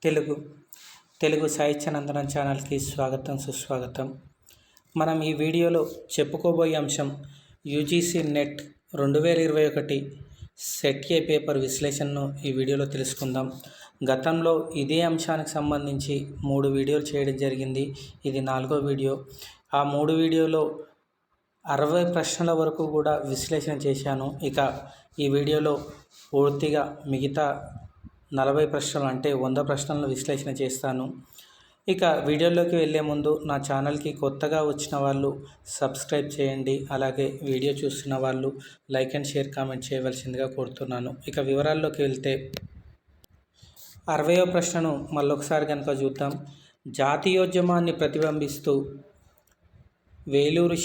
తెలుగు తెలుగు సాహిత్య నందనం ఛానల్కి స్వాగతం సుస్వాగతం. మనం ఈ వీడియోలో చెప్పుకోబోయే అంశం యూజీసీ నెట్ 2021 సెట్ ఏ పేపర్ విశ్లేషణను ఈ వీడియోలో తెలుసుకుందాం. గతంలో ఇదే అంశానికి సంబంధించి 3 వీడియోలు చేయడం జరిగింది. ఇది 4వ వీడియో. ఆ 3 వీడియోలో 60 ప్రశ్నల వరకు కూడా విశ్లేషణ చేశాను. ఇక ఈ వీడియోలో పూర్తిగా మిగతా 40 ప్రశ్నలు అంటే 100 ప్రశ్నలను విశ్లేషణ చేస్తాను. ఇక వీడియోలోకి వెళ్ళే ముందు నా ఛానల్కి కొత్తగా వచ్చిన వాళ్ళు సబ్స్క్రైబ్ చేయండి. అలాగే వీడియో చూస్తున్న వాళ్ళు లైక్ అండ్ షేర్ కామెంట్ చేయవలసిందిగా కోరుతున్నాను. ఇక వివరాల్లోకి వెళ్తే 60వ ప్రశ్నను మళ్ళొకసారి కనుక చూద్దాం. జాతీయోద్యమాన్ని ప్రతిబింబిస్తూ వేలూరు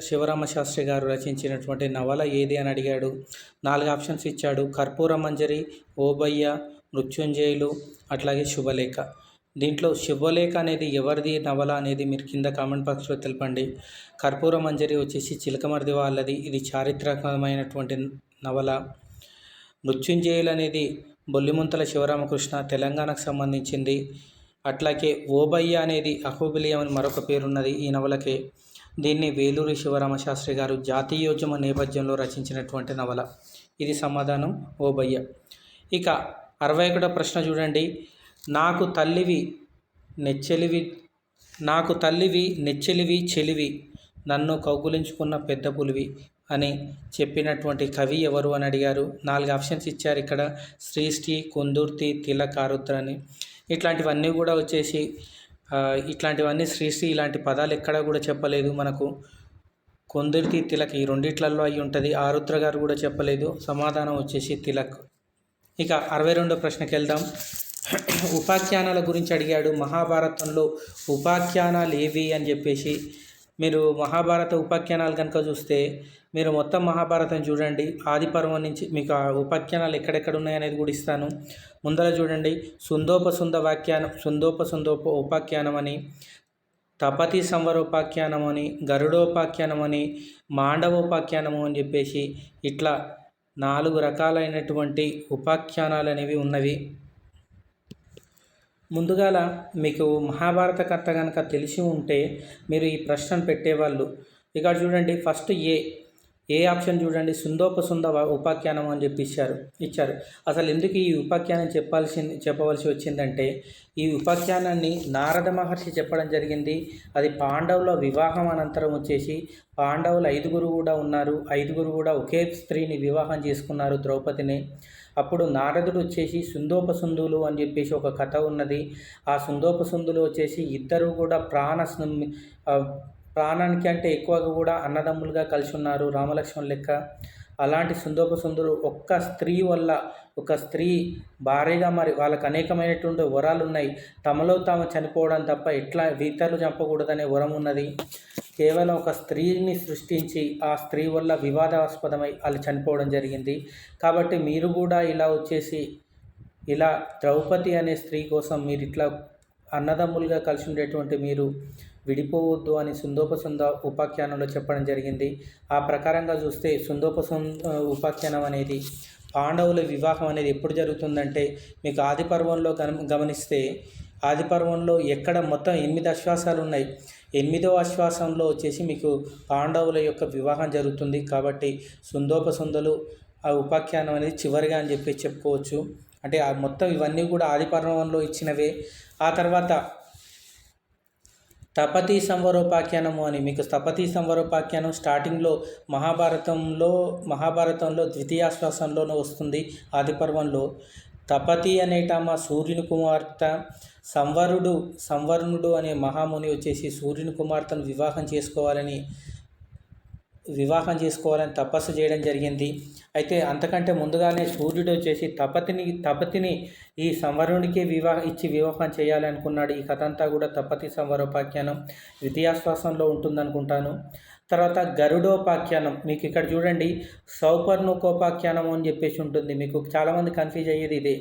శివరామశాస్త్రి గారు రచించినటువంటి నవల ఏది అని అడిగాడు. 4 ఆప్షన్స్ ఇచ్చాడు. కర్పూర మంజరి, ఓబయ్య, మృత్యుంజయులు, అట్లాగే శుభలేఖ. దీంట్లో శుభలేఖ అనేది ఎవరిది నవల అనేది మీరు కింద కామెంట్ బాక్స్లో తెలపండి. కర్పూర మంజరి వచ్చేసి చిలకమర్ది వాళ్ళది. ఇది చారిత్రాత్మకమైనటువంటి నవల. మృత్యుంజయులు అనేది బొల్లిముంతల శివరామకృష్ణ, తెలంగాణకు సంబంధించింది. అట్లాగే ఓబయ్య అనేది అహోబిలియం అని మరొక పేరున్నది ఈ నవలకే. దీన్ని వేలూరి శివరామశాస్త్రి గారు జాతీయోద్యమ నేపథ్యంలో రచించినటువంటి నవల. ఇది సమాధానం ఓబయ్య. ఇక 61వ ప్రశ్న చూడండి. నాకు తల్లివి నెచ్చెలివి చెలివి నన్ను కౌగులించుకున్న పెద్ద పులివి అని చెప్పినటువంటి కవి ఎవరు అని అడిగారు. 4 ఆప్షన్స్ ఇచ్చారు ఇక్కడ. శ్రీశ్రీ, కుందుర్తి, తిలక్, ఆరుద్ర అని. ఇట్లాంటివన్నీ కూడా వచ్చేసి ఇట్లాంటివన్నీ శ్రీశ్రీ ఇలాంటి పదాలు ఎక్కడా కూడా చెప్పలేదు మనకు. కుందుర్తి, తిలక్ ఈ రెండిట్లలో అయి ఉంటుంది. ఆరుద్ర గారు కూడా చెప్పలేదు. సమాధానం వచ్చేసి తిలక్. ఇక 62వ ప్రశ్నకి వెళ్దాం. ఉపాఖ్యానాల గురించి అడిగాడు. మహాభారతంలో ఉపాఖ్యానాలు ఏవి అని చెప్పేసి మీరు మహాభారత ఉపాఖ్యానాలు కనుక చూస్తే మీరు మొత్తం మహాభారతం చూడండి. ఆది పర్వం నుంచి మీకు ఆ ఉపాఖ్యానాలు ఎక్కడెక్కడ ఉన్నాయనేది కూడా ఇస్తాను. ముందర చూడండి. సుందోప ఉపాఖ్యానం అని, తపతి సంవరోపాఖ్యానం అని, గరుడోపాఖ్యానం అని, మాండవోపాఖ్యానము అని చెప్పేసి ఇట్లా 4 రకాలైనటువంటి ఉపాఖ్యానాలు అనేవి ఉన్నవి. ముందుగాల మీకు మహాభారత కథ కనుక తెలిసి ఉంటే మీరు ఈ ప్రశ్నను పెట్టేవాళ్ళు. ఇక్కడ చూడండి. ఫస్ట్ ఏ ఆప్షన్ చూడండి. సుంద ఉపాఖ్యానం అని చెప్పి ఇచ్చారు. అసలు ఎందుకు ఈ ఉపాఖ్యానం చెప్పవలసి వచ్చిందంటే ఈ ఉపాఖ్యానాన్ని నారద మహర్షి చెప్పడం జరిగింది. అది పాండవుల వివాహం అనంతరం వచ్చేసి పాండవులు 5 కూడా ఉన్నారు. 5 కూడా ఒకే స్త్రీని వివాహం చేసుకున్నారు, ద్రౌపదిని. అప్పుడు నారదుడు వచ్చేసి సుందోపసుందులు అని చెప్పేసి ఒక కథ ఉన్నది. ఆ సుందోపసుందులు వచ్చేసి ఇద్దరు కూడా ప్రాణానికి అంటే ఎక్కువగా కూడా అన్నదమ్ములుగా కలిసి ఉన్నారు, రామలక్ష్మణ్ లెక్క. అలాంటి సుందోపసుందులు ఒక స్త్రీ భార్యగా మరి వాళ్ళకు అనేకమైనటువంటి వరాలు ఉన్నాయి. తమలో తాము చనిపోవడం తప్ప ఇతరులు చంపకూడదనే వరం ఉన్నది. కేవలం ఒక స్త్రీని సృష్టించి ఆ స్త్రీ వల్ల వివాదాస్పదమై వాళ్ళు చనిపోవడం జరిగింది. కాబట్టి మీరు కూడా ఇలా ద్రౌపది అనే స్త్రీ కోసం మీరు ఇట్లా అన్నదమ్ములుగా కలిసి ఉండేటువంటి మీరు విడిపోవద్దు అని సుందోపసుంద ఉపాఖ్యానంలో చెప్పడం జరిగింది. ఆ ప్రకారంగా చూస్తే ఉపాఖ్యానం అనేది పాండవుల వివాహం అనేది ఎప్పుడు జరుగుతుందంటే మీకు ఆది పర్వంలో గమనిస్తే ఆది పర్వంలో ఎక్కడ మొత్తం 8 అశ్వాసాలు ఉన్నాయి. 8వ అశ్వాసంలో వచ్చేసి మీకు పాండవుల యొక్క వివాహం జరుగుతుంది. కాబట్టి సుందోపసుందలు ఆ ఉపాఖ్యానం అనేది చివరిగా అని చెప్పి చెప్పుకోవచ్చు. అంటే ఆ మొత్తం ఇవన్నీ కూడా ఆది పర్వంలో ఇచ్చినవే. ఆ తర్వాత తపతి సంవరోపాఖ్యానము అని మీకు తపతి సంవరోపాఖ్యానం స్టార్టింగ్లో మహాభారతంలో ద్వితీయాశ్వాసంలోనే వస్తుంది. ఆది పర్వంలో తపతి అనేటమ్మ సూర్యుని కుమార్తె, సంవరుణుడు అనే మహాముని వచ్చేసి సూర్యుని కుమార్తెను వివాహం చేసుకోవాలని తపస్సు చేయడం జరిగింది. అయితే అంతకంటే ముందుగానే సూర్యుడు వచ్చేసి తపతిని ఈ సంవరునికి వివాహం చేయాలనుకున్నాడు. ఈ కథ అంతా కూడా తపతి సంవరోపాఖ్యానం ద్వితీయాశ్వాసంలో ఉంటుందనుకుంటాను. తర్వాత గరుడోపాఖ్యానం మీకు ఇక్కడ చూడండి. సౌపర్ణుకోపాఖ్యానం అని చెప్పేసి ఉంటుంది. మీకు చాలామంది కన్ఫ్యూజ్ అయ్యేది ఇదే.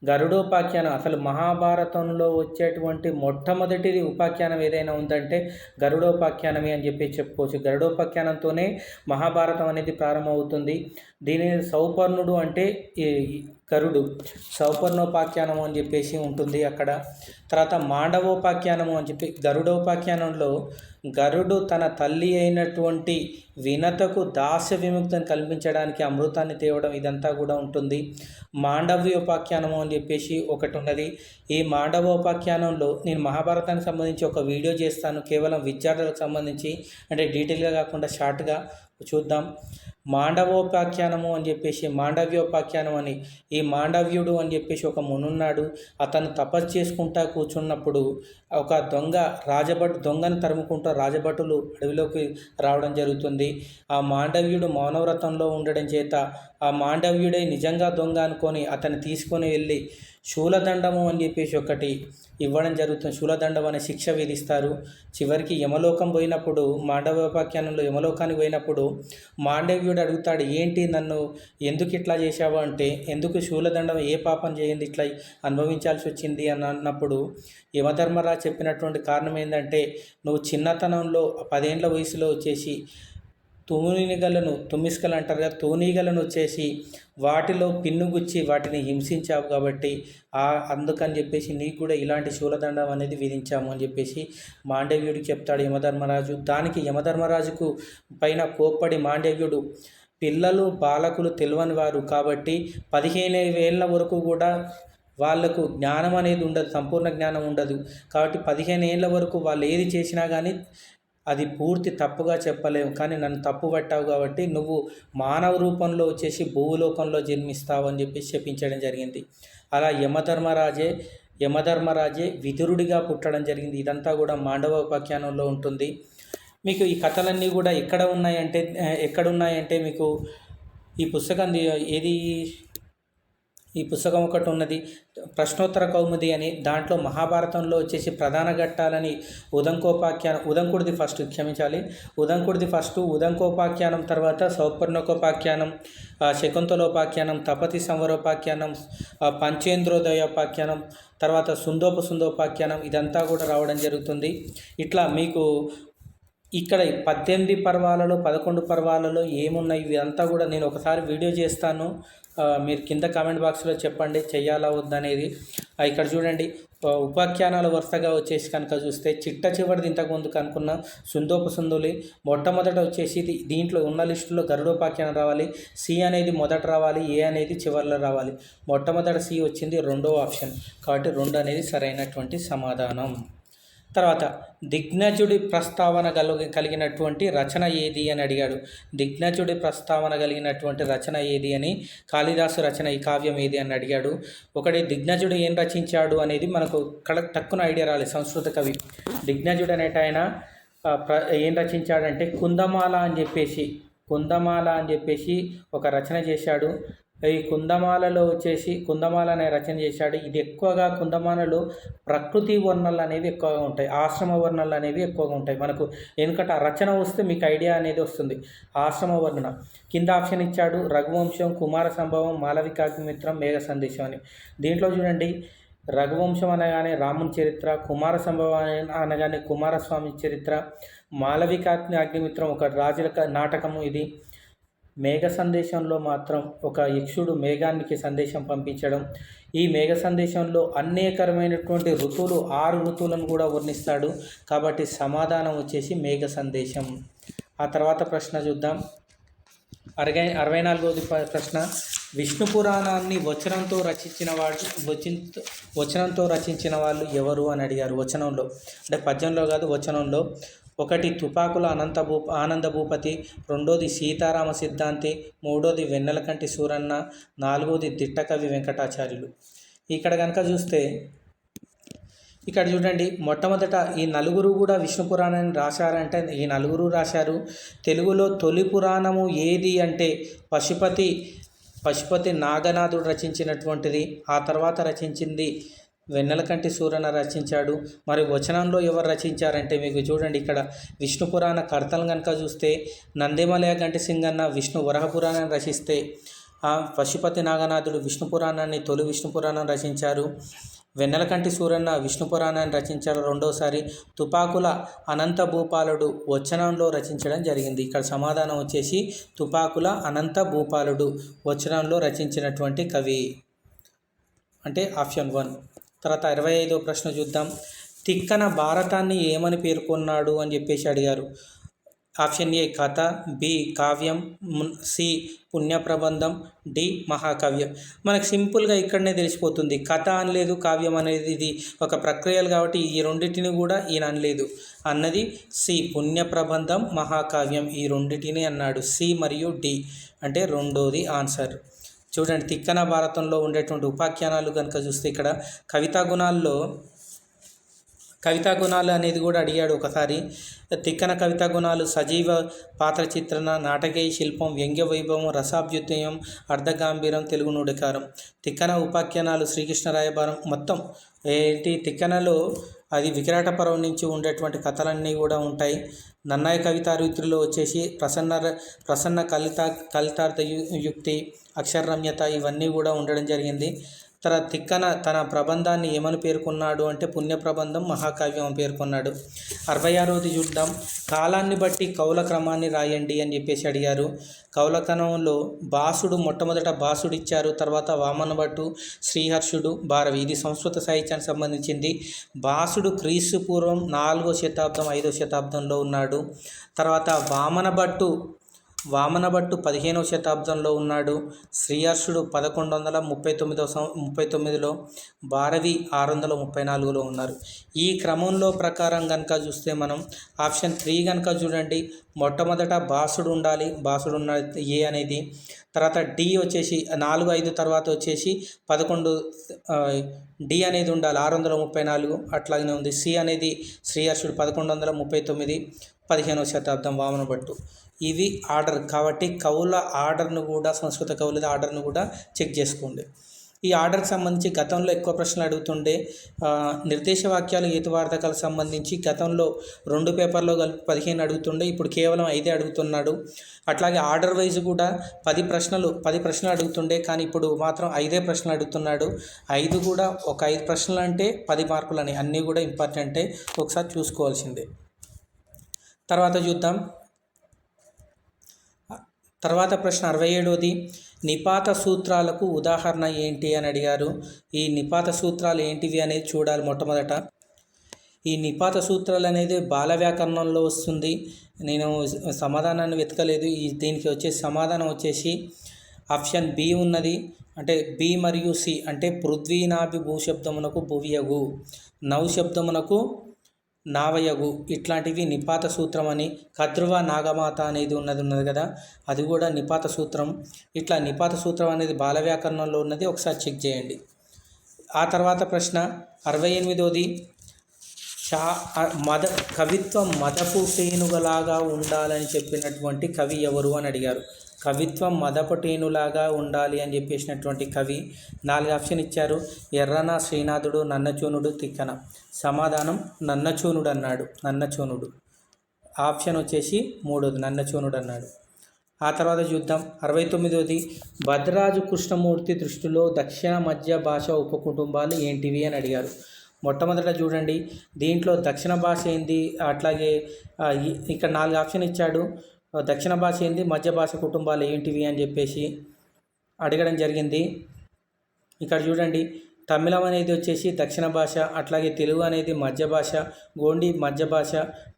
గరుడోపాఖ్యానం అసలు మహాభారతంలో వచ్చేటువంటి మొట్టమొదటిది ఉపాఖ్యానం ఏదైనా ఉందంటే గరుడోపాఖ్యానమే అని చెప్పి చెప్పుకోవచ్చు. గరుడోపాఖ్యానంతోనే మహాభారతం అనేది ప్రారంభమవుతుంది. దీనిని సౌపర్ణుడు అంటే గరుడు. సౌపర్ణోపాఖ్యానము అని చెప్పేసి ఉంటుంది అక్కడ. తర్వాత మాండవోపాఖ్యానము అని చెప్పి గరుడోపాఖ్యానంలో గరుడు తన తల్లి అయినటువంటి వినతకు దాస్య విముక్తిని కల్పించడానికి అమృతాన్ని తేవడం ఇదంతా కూడా ఉంటుంది. మాండవ్యోపాఖ్యానము అని చెప్పేసి ఒకటి ఉన్నది. ఈ మాండవోపాఖ్యానంలో నేను మహాభారతానికి సంబంధించి ఒక వీడియో చేస్తాను, కేవలం విద్యార్థులకు సంబంధించి, అంటే డీటెయిల్గా కాకుండా షార్ట్గా చూద్దాం. మాండవోపాఖ్యానము అని చెప్పేసి మాండవ్యోపాఖ్యానం అని, ఈ మాండవ్యుడు అని చెప్పేసి ఒక మునున్నాడు. అతను తపస్సు చేసుకుంటా కూర్చున్నప్పుడు ఒక దొంగను తరుముకుంటూ రాజభటులు అడవిలోకి రావడం జరుగుతుంది. ఆ మాండవ్యుడు మౌనవ్రతంలో ఉండడం చేత ఆ మాండవ్యుడే నిజంగా దొంగ అనుకొని అతన్ని తీసుకొని వెళ్ళి శూలదండము అని చెప్పేసి ఒకటి ఇవ్వడం జరుగుతుంది. శూలదండం అనే శిక్ష విధిస్తారు. చివరికి యమలోకం పోయినప్పుడు, మాండవోపాఖ్యానంలో యమలోకానికి పోయినప్పుడు మాండవ్యుడు అడుగుతాడు, ఏంటి నన్ను ఎందుకు ఇట్లా చేశావు అంటే, ఎందుకు శూలదండం ఏ పాపం చేయండి ఇట్లా అనుభవించాల్సి వచ్చింది అని అన్నప్పుడు యమధర్మరాజు చెప్పినటువంటి కారణం ఏంటంటే, నువ్వు చిన్నతనంలో 10 ఏళ్ల వయసులో వచ్చేసి తుమ్మిస్కలు అంటారు కదా, తూనీగలను వచ్చేసి వాటిలో పిన్నుగుచ్చి వాటిని హింసించావు కాబట్టి అందుకని చెప్పేసి నీకు కూడా ఇలాంటి శూలదండం అనేది విధించాము అని చెప్పేసి మాండవ్యుడికి చెప్తాడు యమధర్మరాజు. దానికి యమధర్మరాజుకు పైన కోప్పడి మాండవ్యుడు, పిల్లలు బాలకులు తెలియని వారు కాబట్టి 15 ఏళ్ల వరకు కూడా వాళ్ళకు జ్ఞానం అనేది ఉండదు, సంపూర్ణ జ్ఞానం ఉండదు. కాబట్టి 15 ఏళ్ల వరకు వాళ్ళు ఏది చేసినా కానీ అది పూర్తి తప్పుగా చెప్పలేము. కానీ నన్ను తప్పు పట్టావు కాబట్టి నువ్వు మానవ రూపంలో వచ్చేసి భూలోకంలో జన్మిస్తావు అని చెప్పేసి చెప్పించడం జరిగింది. అలా యమధర్మరాజే విదురుడిగా పుట్టడం జరిగింది. ఇదంతా కూడా మాండవోపాఖ్యానంలో ఉంటుంది. మీకు ఈ కథలన్నీ కూడా ఎక్కడ ఉన్నాయంటే మీకు ఈ పుస్తకం ఏది, ఈ పుస్తకం ఒకటి ఉన్నది, ప్రశ్నోత్తర కౌముది అని. దాంట్లో మహాభారతంలో వచ్చేసి ప్రధాన ఘట్టాలని ఉదంకుడిది ఫస్ట్, ఉదంకోపాఖ్యానం, తర్వాత సౌపర్ణకోపాఖ్యానం, శకుంతలోపాఖ్యానం, తపతి సంవరోపాఖ్యానం, పంచేంద్రోదయోపాఖ్యానం, తర్వాత సుందోపాఖ్యానం, ఇదంతా కూడా రావడం జరుగుతుంది. ఇట్లా మీకు ఇక్కడ 18 పర్వాలలో 11 పర్వాలలో ఏమున్నాయి ఇదంతా కూడా నేను ఒకసారి వీడియో చేస్తాను. మీరు కింద కామెంట్ బాక్స్లో చెప్పండి చెయ్యాలా వద్దనేది. ఇక్కడ చూడండి, ఉపాఖ్యానాల వరుసగా వచ్చేసి కనుక చూస్తే చిట్ట చివరిది ఇంతకుముందు కనుక్కున్న సుందోపసుందులి మొట్టమొదట వచ్చేసి దీంట్లో ఉన్న లిస్టులో గరుడోపాఖ్యానం రావాలి. సి అనేది మొదట రావాలి, ఏ అనేది చివరిలో రావాలి. మొట్టమొదట సి వచ్చింది, రెండో ఆప్షన్, కాబట్టి 2 అనేది సరైనటువంటి సమాధానం. తర్వాత దిగ్నజుడి ప్రస్తావన కలిగినటువంటి రచన ఏది అని అడిగాడు. దిగ్నజుడి ప్రస్తావన కలిగినటువంటి రచన ఏది అని, కాళిదాసు రచన ఈ కావ్యం ఏది అని అడిగాడు. ఒకటి దిగ్నజుడు ఏం రచించాడు అనేది మనకు తక్కువ ఐడియా రాలేదు. సంస్కృత కవి దిగ్నజుడు అనేట ఆయన ఏం రచించాడంటే కుందమాల అని చెప్పేసి ఒక రచన చేశాడు. ఈ కుందమాలలో వచ్చేసి కుందమాల అనే రచన చేశాడు. ఇది ఎక్కువగా కుందమాలలో ప్రకృతి వర్ణనలు అనేవి ఎక్కువగా ఉంటాయి, ఆశ్రమ వర్ణనలు అనేవి ఎక్కువగా ఉంటాయి. మనకు ఎందుకంటే ఆ రచన వస్తే మీకు ఐడియా అనేది వస్తుంది. ఆశ్రమ వర్ణన కింద ఆప్షన్ ఇచ్చాడు, రఘువంశం, కుమార సంభవం, మాలవికాగ్నిమిత్రం, మేఘ సందేశం అని. దీంట్లో చూడండి, రఘువంశం అనగానే రాముని చరిత్ర, కుమార సంభవం అనగానే కుమారస్వామి చరిత్ర, అగ్నిమిత్రం ఒక రాజుల నాటకము ఇది. మేఘ సందేశంలో మాత్రం ఒక యక్షుడు మేఘానికి సందేశం పంపించడం. ఈ మేఘ సందేశంలో అనేకరమైనటువంటి ఋతువులు 6 ఋతువులను కూడా వర్ణిస్తాడు. కాబట్టి సమాధానం వచ్చేసి మేఘ సందేశం. ఆ తర్వాత ప్రశ్న చూద్దాం. 64వ ప్రశ్న, విష్ణు పురాణాన్ని వచనంతో రచించిన వాళ్ళు ఎవరు అని అడిగారు. వచనంలో అంటే పద్యంలో కాదు, వచనంలో. ఒకటి తుపాకుల ఆనంద భూపతి, రెండోది సీతారామ సిద్ధాంతి, మూడోది వెన్నెలకంటి సూరన్న, నాలుగోది దిట్టకవి వెంకటాచార్యులు. ఇక్కడ కనుక చూస్తే ఇక్కడ చూడండి, మొట్టమొదట ఈ నలుగురు కూడా విష్ణు పురాణాన్ని రాశారంటే ఈ నలుగురు రాశారు. తెలుగులో తొలి పురాణము ఏది అంటే పశుపతి నాగనాథుడు రచించినటువంటిది. ఆ తర్వాత రచించింది వెన్నెలకంటి సూరన్న రచించాడు. మరి వచనంలో ఎవరు రచించారంటే మీకు చూడండి, ఇక్కడ విష్ణు పురాణ కర్తలు కనుక చూస్తే నందిమలయ గంటి సింగన్న విష్ణు వరహ పురాణాన్ని రచిస్తే, పశుపతి నాగనాథుడు విష్ణు పురాణాన్ని తొలి విష్ణు పురాణం రచించారు. వెన్నెలకంటి సూరన్న విష్ణు పురాణాన్ని రచించారు రెండోసారి. తుపాకుల అనంత భూపాలుడు వచనంలో రచించడం జరిగింది. ఇక్కడ సమాధానం వచ్చేసి తుపాకుల అనంత భూపాలుడు వచనంలో రచించినటువంటి కవి. అంటే ఆప్షన్ 1. తర్వాత 25వ ప్రశ్న చూద్దాం. తిక్కన భారతాన్ని ఏమని పేర్కొన్నాడు అని చెప్పేసి అడిగారు. ఆప్షన్ ఏ కథ, బి కావ్యం, సి పుణ్యప్రబంధం, డి మహాకావ్యం. మనకు సింపుల్గా ఇక్కడనే తెలిసిపోతుంది. కథ అనలేదు, కావ్యం అనేది ఇది ఒక ప్రక్రియలు కాబట్టి ఈ రెండింటిని కూడా ఈయన అనలేదు. అన్నది సి పుణ్యప్రబంధం, మహాకావ్యం ఈ రెండింటిని అన్నాడు. సి మరియు డి అంటే రెండోది ఆన్సర్. చూడండి, తిక్కన భారతంలో ఉండేటువంటి ఉపాఖ్యానాలు కనుక చూస్తే ఇక్కడ కవితా గుణాలు అనేది కూడా అడిగాడు ఒకసారి. తిక్కన కవితా గుణాలు సజీవ పాత్ర చిత్రణ, నాటకీయ శిల్పం, వ్యంగ్య వైభవం, రసాభ్యుదయం, అర్ధగాంభీరం, తెలుగు నుడికారం. తిక్కన ఉపాఖ్యానాలు శ్రీకృష్ణరాయబారం మొత్తం ఏంటి తిక్కనలో అది వికరాట పర్వం నుంచి ఉండేటువంటి కథలన్నీ కూడా ఉంటాయి. నన్నయ కవితారుత్రిలో వచ్చేసి ప్రసన్న కలితార్థ యుక్తి, అక్షరరమ్యత ఇవన్నీ కూడా ఉండడం జరిగింది. తిక్కన తన ప్రబంధాన్ని ఏమని పేర్కొన్నాడు అంటే పుణ్యప్రబంధం, మహాకావ్యం అని పేర్కొన్నాడు. 66వది చూద్దాం. కాలాన్ని బట్టి కౌల క్రమాన్ని రాయండి అని చెప్పేసి అడిగారు. కౌల క్రమంలో భాసుడు మొట్టమొదట భాసుడు ఇచ్చారు. తర్వాత వామనభట్టు, శ్రీహర్షుడు, భారవి. ఇది సంస్కృత సాహిత్యానికి సంబంధించింది. భాసుడు క్రీస్తు పూర్వం 4వ శతాబ్దం 5వ శతాబ్దంలో ఉన్నాడు. తర్వాత వామనభట్టు 15వ శతాబ్దంలో ఉన్నాడు. శ్రీహర్షుడు 1139లో, భారవి 634లో ఉన్నారు. ఈ క్రమంలో ప్రకారం కనుక చూస్తే మనం ఆప్షన్ 3 కనుక చూడండి. మొట్టమొదట భాసుడు ఉండాలి, భాసుడు ఉన్న ఏ అనేది. తర్వాత డి వచ్చేసి 4, 5 తర్వాత వచ్చేసి 11 డి అనేది ఉండాలి 634. అట్లాగనే ఉంది. సి అనేది శ్రీహర్షుడు 1139, 15వ శతాబ్దం వామనభట్టు. ఇవి ఆర్డర్ కాబట్టి కవుల ఆర్డర్ను కూడా సంస్కృత కవుల ఆర్డర్ను కూడా చెక్ చేసుకోండి. ఈ ఆర్డర్కి సంబంధించి గతంలో ఎక్కువ ప్రశ్నలు అడుగుతుండే. నిర్దేశ వాక్యాలు హేతువార్థకాలకు సంబంధించి గతంలో 2 పేపర్లో కలిపి 15 అడుగుతుండే, ఇప్పుడు కేవలం 5 అడుగుతున్నాడు. అట్లాగే ఆర్డర్ వైజ్ కూడా 10 ప్రశ్నలు అడుగుతుండే, కానీ ఇప్పుడు మాత్రం 5 ప్రశ్నలు అడుగుతున్నాడు. 5 కూడా ఒక 5 ప్రశ్నలు అంటే 10 మార్కులని, అన్నీ కూడా ఇంపార్టెంటే, ఒకసారి చూసుకోవాల్సిందే. తర్వాత చూద్దాం. తర్వాత ప్రశ్న 67వది. నిపాత సూత్రాలకు ఉదాహరణ ఏంటి అని అడిగారు. ఈ నిపాత సూత్రాలు ఏంటివి అనేది చూడాలి. మొట్టమొదట ఈ నిపాత సూత్రాలు అనేది బాల వ్యాకరణంలో వస్తుంది. నేను సమాధానాన్ని వెతకలేదు. దీనికి వచ్చే సమాధానం వచ్చేసి ఆప్షన్ బి ఉన్నది. అంటే బి మరియు సి అంటే పృథ్వీనాభి భూశబ్దమునకు భువియగు, నౌ శబ్దమునకు నావయగు, ఇట్లాంటివి నిపాత సూత్రం అని. కద్రువ నాగమాత అనేది ఉన్నది కదా, అది కూడా నిపాత సూత్రం. ఇట్లా నిపాత సూత్రం అనేది బాల వ్యాకరణంలో ఉన్నది, ఒకసారి చెక్ చేయండి. ఆ తర్వాత ప్రశ్న 68వది. కవిత్వం మదపుటేనుగలాగా ఉండాలని చెప్పినటువంటి కవి ఎవరు అని అడిగారు. కవిత్వం మదపుటేనులాగా ఉండాలి అని చెప్పేసినటువంటి కవి 4 ఆప్షన్ ఇచ్చారు. ఎర్రన, శ్రీనాథుడు, నన్నచూనుడు, తిక్కన. సమాధానం నన్నచూనుడు అన్నాడు. నన్నచూనుడు ఆప్షన్ వచ్చేసి 3వది, నన్నచూనుడు అన్నాడు. ఆ తర్వాత చూద్దాం. 69వది. భద్రాజు కృష్ణమూర్తి దృష్టిలో దక్షిణ మధ్య భాష ఉపకుటుంబాలు ఏంటివి అని అడిగారు. మొట్టమొదట చూడండి, దీంట్లో దక్షిణ భాష ఏంది, అట్లాగే ఇక్కడ 4 ఆప్షన్ ఇచ్చాడు. దక్షిణ భాష ఏంది, మధ్య భాష కుటుంబాలు ఏంటివి అని చెప్పేసి అడగడం జరిగింది. ఇక్కడ చూడండి, తమిళం అనేది వచ్చేసి దక్షిణ భాష, అట్లాగే తెలుగు అనేది మధ్య భాష, గోండి మధ్య భాష,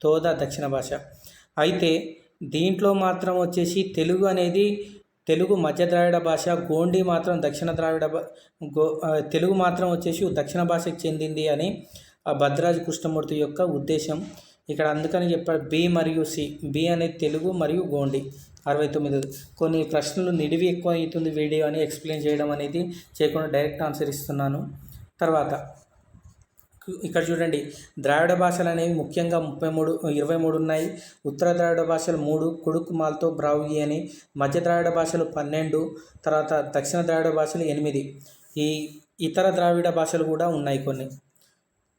తోద దక్షిణ భాష. అయితే దీంట్లో మాత్రం వచ్చేసి తెలుగు అనేది తెలుగు మధ్య ద్రావిడ భాష, గోండి మాత్రం దక్షిణ ద్రావిడ తెలుగు మాత్రం వచ్చేసి దక్షిణ భాషకు చెందింది అని భద్రాజు కృష్ణమూర్తి యొక్క ఉద్దేశం. ఇక్కడ అందుకని చెప్పారు బి మరియు సి. బి అనేది తెలుగు మరియు గోండి. 69. కొన్ని ప్రశ్నలు నిడివి ఎక్కువ అవుతుంది వీడియో అని ఎక్స్ప్లెయిన్ చేయడం అనేది చేయకుండా డైరెక్ట్ ఆన్సర్ ఇస్తున్నాను. తర్వాత ఇక్కడ చూడండి, ద్రావిడ భాషలు అనేవి ముఖ్యంగా 23 ఉన్నాయి. ఉత్తర ద్రావిడ భాషలు 3, కుడుక్ మాల్తో బ్రాహ్మీ అని. మధ్య ద్రావిడ భాషలు 12, తర్వాత దక్షిణ ద్రావిడ భాషలు 8. ఈ ఇతర ద్రావిడ భాషలు కూడా ఉన్నాయి కొన్ని.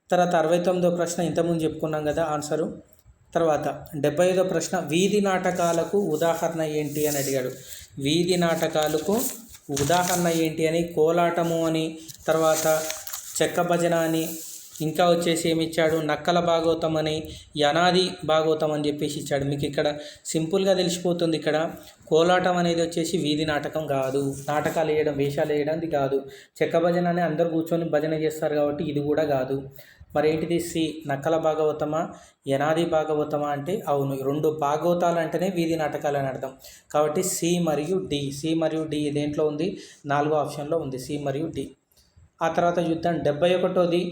తర్వాత 69వ ప్రశ్న ఇంతకుముందు చెప్పుకున్నాం కదా ఆన్సరు. తర్వాత 75వ ప్రశ్న. వీధి నాటకాలకు ఉదాహరణ ఏంటి అని అడిగాడు. వీధి నాటకాలకు ఉదాహరణ ఏంటి అని కోలాటము అని, తర్వాత చెక్క భజన అని, ఇంకా వచ్చేసి ఏమి ఇచ్చాడు, నక్కల భాగవతం అని, యనాది భాగవతం అని చెప్పేసి ఇచ్చాడు. మీకు ఇక్కడ సింపుల్గా తెలిసిపోతుంది. ఇక్కడ కోలాటం అనేది వచ్చేసి వీధి నాటకం కాదు, నాటకాలు వేయడం వేషాలు వేయడానికి కాదు. చెక్క భజన అని అందరూ కూర్చొని భజన చేస్తారు కాబట్టి ఇది కూడా కాదు. మరి ఏంటిది, సి నక్కల భాగవతమా యనాది భాగవతమా అంటే అవును, 2 భాగవతాలు అంటేనే వీధి నాటకాలు అని అర్థం. కాబట్టి సి మరియు డి దేంట్లో ఉంది, 4వ ఆప్షన్లో ఉంది, సి మరియు డి. ఆ తర్వాత చూద్దాం 71ది.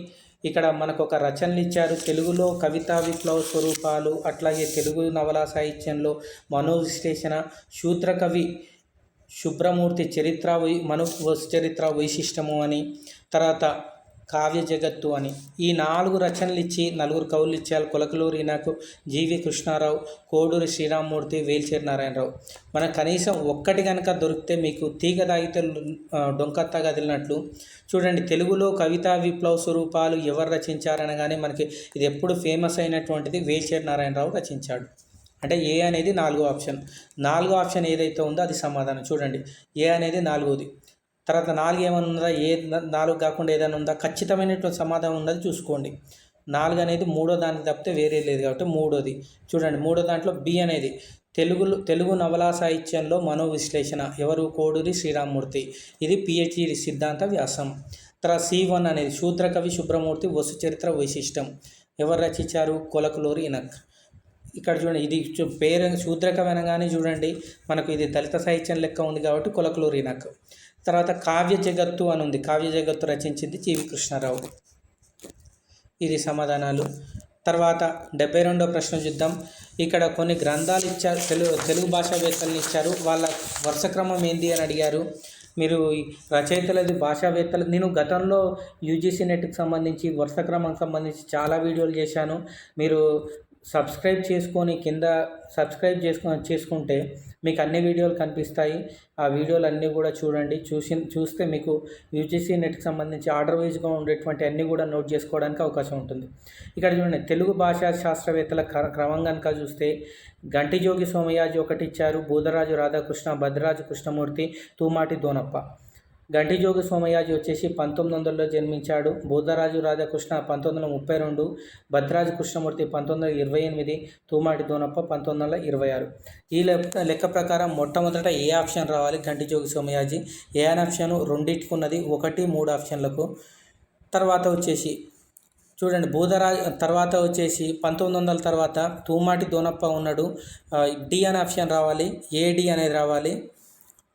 ఇక్కడ మనకు ఒక రచనలు ఇచ్చారు. తెలుగులో కవితా విప్లవ స్వరూపాలు, అట్లాగే తెలుగు నవలా సాహిత్యంలో మనోవిశ్లేషణ, శూద్రకవి శుభ్రమూర్తి చరిత్ర మను చరిత్ర వైశిష్టము అని, తర్వాత కావ్య జగత్తు అని ఈ 4 రచనలు ఇచ్చి 4 కవులు ఇచ్చారు. కొలకలూరి ఈనాకు, జీవి కృష్ణారావు, కోడూరి శ్రీరామమూర్తి, వేల్చేరి నారాయణరావు. మనకు కనీసం ఒక్కటి కనుక దొరికితే మీకు తీగ తాగితే డొంకత్తా కదిలినట్లు. చూడండి, తెలుగులో కవితా విప్లవ స్వరూపాలు ఎవరు రచించారనగానే మనకి ఇది ఎప్పుడు ఫేమస్ అయినటువంటిది వేల్చేరి నారాయణరావు రచించాడు. అంటే ఏ అనేది 4వ ఆప్షన్. 4వ ఆప్షన్ ఏదైతే ఉందో అది సమాధానం. చూడండి, ఏ అనేది 4వది. తర్వాత 4 ఏమైనా ఉందా, ఏ 4 కాకుండా ఏదైనా ఉందా, ఖచ్చితమైనటువంటి సమాధానం ఉన్నది చూసుకోండి. 4 అనేది 3వ దానికి తప్పితే వేరే లేదు కాబట్టి 3వది. చూడండి, 3వ దాంట్లో బి అనేది తెలుగు నవలా సాహిత్యంలో మనోవిశ్లేషణ, ఎవరు, కోడూరి శ్రీరామమూర్తి. ఇది పిహెచ్డి సిద్ధాంత వ్యాసం. తర్వాత C1 అనేది శూద్రకవి శుభ్రమూర్తి వసు చరిత్ర వైశిష్టం. ఎవరు రచించారు, కొలకలూరి ఈనక్. ఇక్కడ చూడండి, ఇది పేరు శూద్రకవి అనగానే చూడండి మనకు ఇది దళిత సాహిత్యం లెక్క ఉంది కాబట్టి కొలకలూరి ఈనక్. తర్వాత కావ్య జగత్తు అని ఉంది, కావ్య జగత్తు రచించింది జీవి కృష్ణారావు. ఇది సమాధానాలు. తర్వాత 72వ ప్రశ్న చూద్దాం. ఇక్కడ కొన్ని గ్రంథాలు ఇచ్చారు, తెలుగు భాషావేత్తలను ఇచ్చారు, వాళ్ళ వరుస క్రమం ఏంది అని అడిగారు. మీరు రచయితలది భాషావేత్తలు, నేను గతంలో యూజీసీ నెట్కి సంబంధించి వరుస క్రమం సంబంధించి చాలా వీడియోలు చేశాను. మీరు సబ్స్క్రైబ్ చేసుకొని కింద చేసుకుంటే మీకు అన్ని వీడియోలు కనిపిస్తాయి. ఆ వీడియోలు అన్నీ కూడా చూడండి. చూస్తే మీకు యూజీసీ నెట్కి సంబంధించి ఆర్డర్ వైజ్గా ఉండేటువంటి అన్నీ కూడా నోట్ చేసుకోవడానికి అవకాశం ఉంటుంది. ఇక్కడ చూడండి, తెలుగు భాషా శాస్త్రవేత్తల క్రమం కనుక చూస్తే గంటిజోగి సోమయాజి ఒకటి ఇచ్చారు, బూదరాజు రాధాకృష్ణ, భద్రరాజు కృష్ణమూర్తి, తూమాటి దోనప్ప. గంటిజోగి సోమయాజి వచ్చేసి 1900లో జన్మించాడు, బూదరాజు రాధాకృష్ణ 1932, భద్రరాజు కృష్ణమూర్తి 1928, తూమాటి దోనప్ప 1926. ఈ లెక్క ప్రకారం మొట్టమొదట ఏ ఆప్షన్ రావాలి, గంటిజోగి సోమయాజి. ఏ అని ఆప్షన్ రెండింటికి ఉన్నది, 1, 3 ఆప్షన్లకు. తర్వాత వచ్చేసి చూడండి, తర్వాత వచ్చేసి 1900 తర్వాత తూమాటి దోనప్ప ఉన్నాడు. డి అనే ఆప్షన్ రావాలి, ఏడి అనేది రావాలి.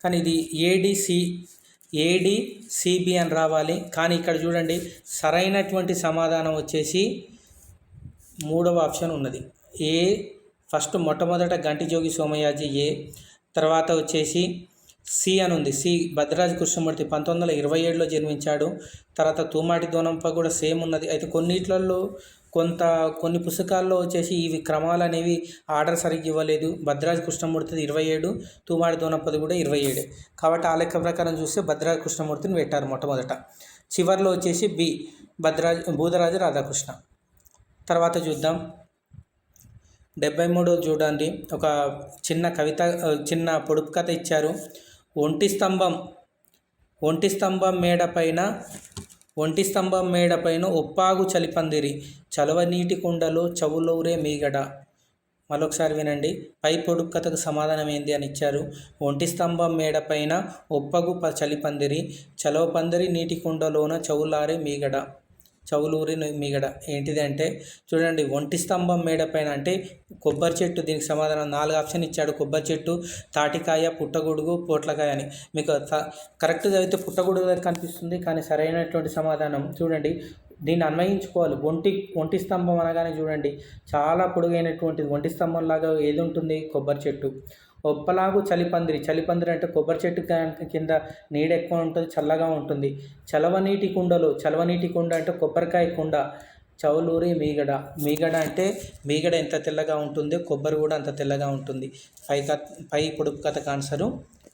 కానీ ఇది ఏడిసిబి అని రావాలి. కానీ ఇక్కడ చూడండి, సరైనటువంటి సమాధానం వచ్చేసి 3వ ఆప్షన్ ఉన్నది. ఫస్ట్ మొట్టమొదట గంటిజోగి సోమయాజి ఏ, తర్వాత వచ్చేసి సి అని ఉంది. సి భద్రరాజు కృష్ణమూర్తి 1927లో జన్మించాడు. తర్వాత తూమాటి దోనప్ప కూడా సేమ్ ఉన్నది. అయితే కొన్ని పుస్తకాల్లో వచ్చేసి ఇవి క్రమాలు అనేవి ఆర్డర్ సరిగ్గా ఇవ్వలేదు. భద్రరాజు కృష్ణమూర్తిది 27, తూమాటి దోనప్పది కూడా 27. కాబట్టి ఆ లెక్క ప్రకారం చూస్తే భద్రరాజు కృష్ణమూర్తిని పెట్టారు మొట్టమొదట. చివరిలో వచ్చేసి బి బూదరాజు రాధాకృష్ణ. తర్వాత చూద్దాం 73 చూడండి, ఒక చిన్న పొడుపు కథ ఇచ్చారు. ఒంటి స్తంభం మేడపైన ఒప్పాగు చలిపందిరి, చలవనీటి కుండలో చవులూరే మీగడ. మరొకసారి వినండి, పై పొడుపు కథకు సమాధానం ఏంది అని ఇచ్చారు. ఒంటి స్తంభం మేడపైన ఒప్పగు చలిపందిరి, చలవపందిరి నీటి కుండలోన చవులూరి మీగడ. ఏంటిది అంటే చూడండి, ఒంటి స్తంభం మేడపైన అంటే కొబ్బరి చెట్టు. దీనికి సమాధానం 4 ఆప్షన్ ఇచ్చాడు, కొబ్బరి చెట్టు, తాటికాయ, పుట్టగొడుగు, పొట్లకాయ అని. మీకు కరెక్ట్గా అయితే పుట్టగొడుగు దగ్గర కనిపిస్తుంది, కానీ సరైనటువంటి సమాధానం చూడండి, దీన్ని అన్వయించుకోవాలి. ఒంటి స్తంభం అనగానే చూడండి చాలా పొడుగైనటువంటిది. ఒంటి స్తంభం లాగా ఏది ఉంటుంది, కొబ్బరి చెట్టు. ఒప్పలాగు చలిపందిరి అంటే కొబ్బరి చెట్టు కింద నీడ ఎక్కువ ఉంటుంది, చల్లగా ఉంటుంది. చలవనీటి కుండ అంటే కొబ్బరికాయ కుండ. చవులూరి మీగడ అంటే మీగడ ఎంత తెల్లగా ఉంటుందో కొబ్బరి కూడా అంత తెల్లగా ఉంటుంది. పై పొడుపు కథకు ఆన్సరు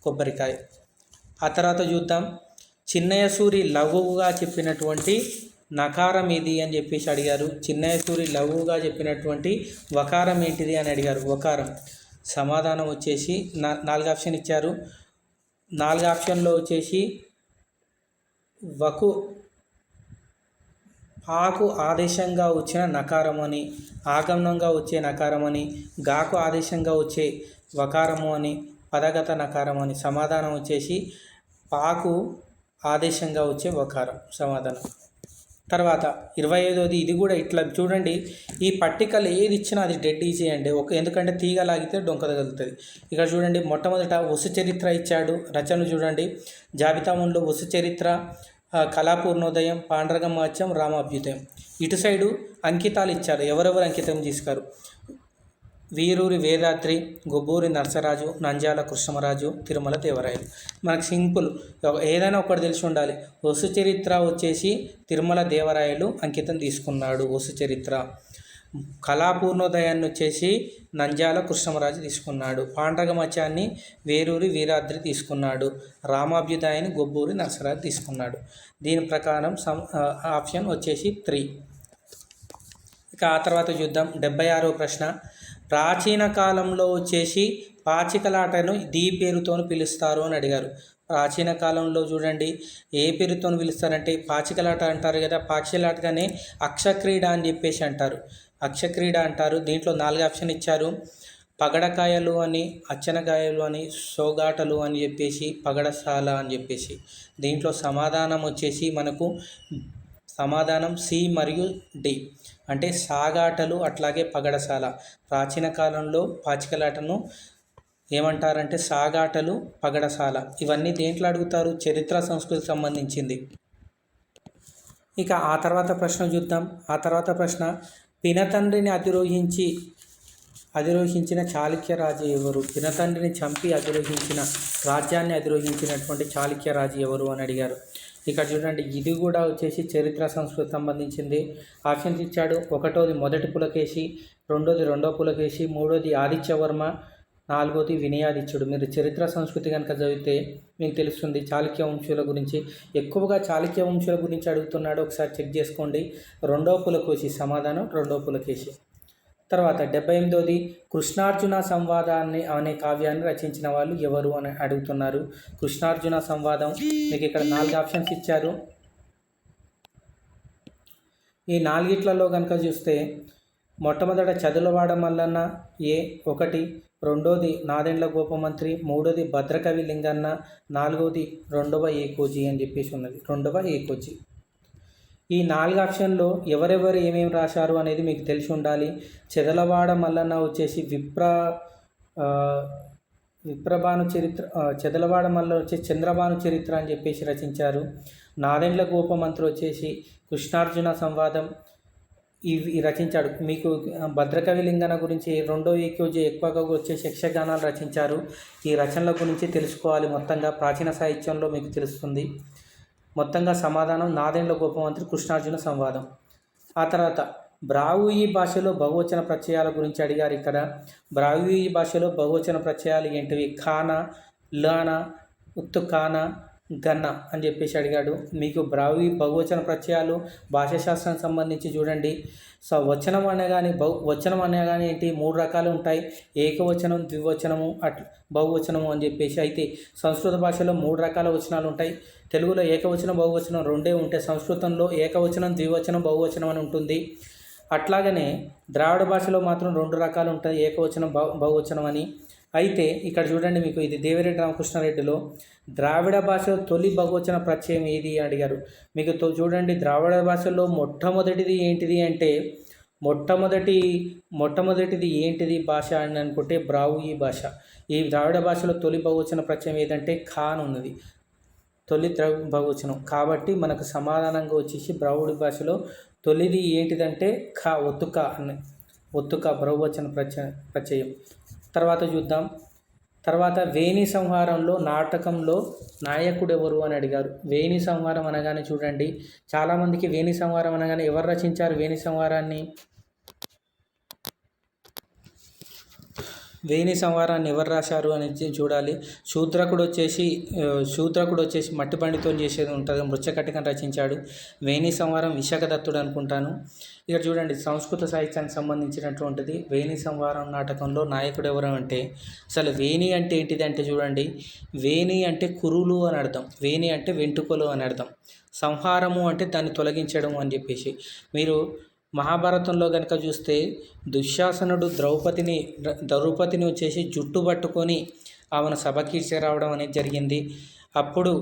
కొబ్బరికాయ. ఆ తర్వాత చూద్దాం, చిన్నయ్య సూరి లఘువుగా చెప్పినటువంటి నకారం ఏది అని చెప్పేసి అడిగారు. చిన్నయ్య సూరి లఘువుగా చెప్పినటువంటి వకారం ఏంటిది అని అడిగారు. వకారం సమాధానం వచ్చేసి 4 ఆప్షన్ ఇచ్చారు. 4 ఆప్షన్లో వచ్చేసి ఆకు ఆదేశంగా వచ్చిన నకారము అని, ఆగమనంగా వచ్చే నకారం అని, గాకు ఆదేశంగా వచ్చే వకారము అని, పదగత నకారం అని. సమాధానం వచ్చేసి పాకు ఆదేశంగా వచ్చే వకారం సమాధానం. తర్వాత 25వది, ఇది కూడా ఇట్లా చూడండి, ఈ పట్టికలు ఏది ఇచ్చినా అది డెడ్ ఈజీ అండి. ఎందుకంటే తీగ లాగితే డొంక తగులుతుంది. ఇక్కడ చూడండి, మొట్టమొదట వసు చరిత్ర ఇచ్చాడు. రచనలు చూడండి, జాబితా ముందు వసు చరిత్ర, కళాపూర్ణోదయం, పాండ్రగమాత్యం, రామాభ్యుదయం. ఇటు సైడు అంకితాలు ఇచ్చారు. ఎవరెవరు అంకితం చేశారు? వీరూరి వేదాద్రి, గొబ్బూరి నరసరాజు, నంజాల కృష్ణమరాజు, తిరుమల దేవరాయలు. మనకు సింపుల్, ఏదైనా ఒకటి తెలిసి ఉండాలి. వసు చరిత్ర వచ్చేసి తిరుమల దేవరాయలు అంకితం తీసుకున్నాడు వసు చరిత్ర. కళాపూర్ణోదయాన్ని వచ్చేసి నంజాల కృష్ణమరాజు తీసుకున్నాడు. పాండ్రగమత్యాన్ని వేరూరి వీరాద్రి తీసుకున్నాడు. రామాభ్యుదయాన్ని గొబ్బూరి నరసరాజు తీసుకున్నాడు. దీని ప్రకారం ఆప్షన్ వచ్చేసి 3. ఇక ఆ తర్వాత చూద్దాం 76వ ప్రశ్న. ప్రాచీన కాలంలో వచ్చేసి పాచికలాటను దీ పేరుతో పిలుస్తారు అని అడిగారు. ప్రాచీన కాలంలో చూడండి ఏ పేరుతో పిలుస్తారంటే పాచికలాట అంటారు కదా. పాచికలాటగానే అక్షక్రీడ అని చెప్పేసి అంటారు. అక్షక్రీడ అంటారు. దీంట్లో 4 ఆప్షన్ ఇచ్చారు. పగడకాయలు అని, అచ్చనకాయలు అని, సోగాటలు అని చెప్పేసి, పగడసాల అని చెప్పేసి. దీంట్లో సమాధానం వచ్చేసి మనకు సమాధానం సి మరియు డి, అంటే సాగాటలు అట్లాగే పగడసాల. ప్రాచీన కాలంలో పాచికలాటను ఏమంటారంటే సాగాటలు, పగడసాల. ఇవన్నీ దేంట్లో అడుగుతారు? చరిత్ర సంస్కృతికి సంబంధించింది. ఇక ఆ తర్వాత ప్రశ్న చూద్దాం. ఆ తర్వాత ప్రశ్న, పినతండ్రిని అధిరోహించిన చాళుక్య రాజు ఎవరు? పినతండ్రిని చంపి రాజ్యాన్ని అధిరోహించినటువంటి చాళుక్య రాజు ఎవరు అని అడిగారు. ఇక్కడ చూడండి, ఇది కూడా వచ్చేసి చరిత్ర సంస్కృతి సంబంధించింది. ఆప్షన్స్ ఇచ్చాడు. 1వది మొదటి పులకేశి, 2వది రెండవ పులకేశి, 3వది ఆదిత్యవర్మ, 4వది వినయాదిత్యుడు. మీరు చరిత్ర సంస్కృతి కనుక చదివితే మీకు తెలుస్తుంది చాళుక్య వంశుల గురించి. ఎక్కువగా చాళుక్య వంశుల గురించి అడుగుతున్నాడు, ఒకసారి చెక్ చేసుకోండి. 2వ పులకేశి సమాధానం 2వ పులకేశి. తర్వాత 78వది, కృష్ణార్జున సంవాదాన్ని అనే కావ్యాన్ని రచించిన వాళ్ళు ఎవరు అని అడుగుతున్నారు. కృష్ణార్జున సంవాదం మీకు ఇక్కడ 4 ఆప్షన్స్ ఇచ్చారు. ఈ 4గిట్లలో కనుక చూస్తే మొట్టమొదట చదులవాడ మల్లన్న ఏ 1, 2వది నాదెండ్ల గోపమంత్రి, 3వది భద్రకవి లింగన్న, 4వది 2వ ఏకోజీ అని చెప్పేసి ఉన్నది. 2వ ఏకోజీ. ఈ 4 ఆప్షన్లో ఎవరెవరు ఏమేమి రాశారు అనేది మీకు తెలిసి ఉండాలి. చదలవాడ మల్లన్న వచ్చేసి విప్రభాను చరిత్ర, చదలవాడ మల్ల వచ్చేసి చంద్రభాను చరిత్ర అని చెప్పేసి రచించారు. నాదెండ్ల గోపమంత్రి వచ్చేసి కృష్ణార్జున సంవాదం ఇవి రచించాడు. మీకు భద్రకవి లింగన గురించి 2వ ఏకోజీ ఎక్కువగా వచ్చేసి యక్షగానాలు రచించారు. ఈ రచనల గురించి తెలుసుకోవాలి. మొత్తంగా ప్రాచీన సాహిత్యంలో మీకు తెలుస్తుంది. మొత్తంగా సమాధానం నాదెండ్ల గోపమంత్రి, కృష్ణార్జున సంవాదం. ఆ తర్వాత బ్రాహ్మీ భాషలో బహువచన ప్రత్యయాల గురించి అడిగారు. ఇక్కడ బ్రాహ్మీ భాషలో బహువచన ప్రత్యయాలు ఏంటివి? ఖానా, లానా, ఉత్తుకానా, గన్న అని చెప్పేసి అడిగాడు. మీకు బహువచన ప్రత్యయాలు భాషాశాస్త్రానికి సంబంధించి చూడండి. వచనం అనగానే ఏంటి? 3 రకాలు ఉంటాయి. ఏకవచనం, ద్వివచనము, బహువచనము అని చెప్పేసి. అయితే సంస్కృత భాషలో 3 రకాల వచనాలు ఉంటాయి. తెలుగులో ఏకవచనం, బహువచనం 2 ఉంటాయి. సంస్కృతంలో ఏకవచనం, ద్వివచనం, బహువచనం అని ఉంటుంది. అట్లాగనే ద్రావిడ భాషలో మాత్రం 2 రకాలు ఉంటాయి, ఏకవచనం, బహువచనం అని. అయితే ఇక్కడ చూడండి, మీకు ఇది దేవిరెడ్డి రామకృష్ణారెడ్డిలో ద్రావిడ భాషలో తొలి బహువచన ప్రత్యయం ఏది అడిగారు. మీకు చూడండి, ద్రావిడ భాషలో మొట్టమొదటిది ఏంటిది అంటే మొట్టమొదటిది ఏంటిది భాష అని అనుకుంటే బ్రాహ్మీ భాష. ఈ ద్రావిడ భాషలో తొలి బహువచన ప్రత్యయం ఏదంటే ఖాన్ ఉన్నది, తొలి బహువచనం. కాబట్టి మనకు సమాధానంగా వచ్చేసి బ్రాహ్మీ భాషలో తొలిది ఏంటిదంటే ఒత్తుక బహువచన ప్రత్యయం. తర్వాత చూద్దాం. తర్వాత వేణి సంహారంలో నాటకంలో నాయకుడు ఎవరు అని అడిగారు. వేణి సంహారం అనగానే చూడండి, చాలామందికి వేణి సంహారం అనగానే ఎవరు రచించారు వేణి సంహారాన్ని? వేణి సంహారాన్ని ఎవరు రాశారు అనేది చూడాలి. శూద్రకుడు వచ్చేసి మట్టి బండితో చేసేది ఉంటుంది, మృచ్చకటికను రచించాడు. వేణి సంహారం విశాఖదత్తుడు అనుకుంటాను. ఇక్కడ చూడండి, సంస్కృత సాహిత్యానికి సంబంధించినటువంటిది. వేణి సంహారం నాటకంలో నాయకుడు ఎవరు అంటే, అసలు వేణి అంటే ఏంటిది అంటే చూడండి, వేణి అంటే కురులు అని అర్థం, వేణి అంటే వెంట్రుకలు అని అర్థం, సంహారము అంటే దాన్ని తొలగించడం అని చెప్పేసి. మీరు మహాభారతంలో కనుక చూస్తే దుశ్శాసనుడు ద్రౌపదిని వచ్చేసి జుట్టు పట్టుకొని ఆమెను సభకి రావడం అనేది జరిగింది. అప్పుడు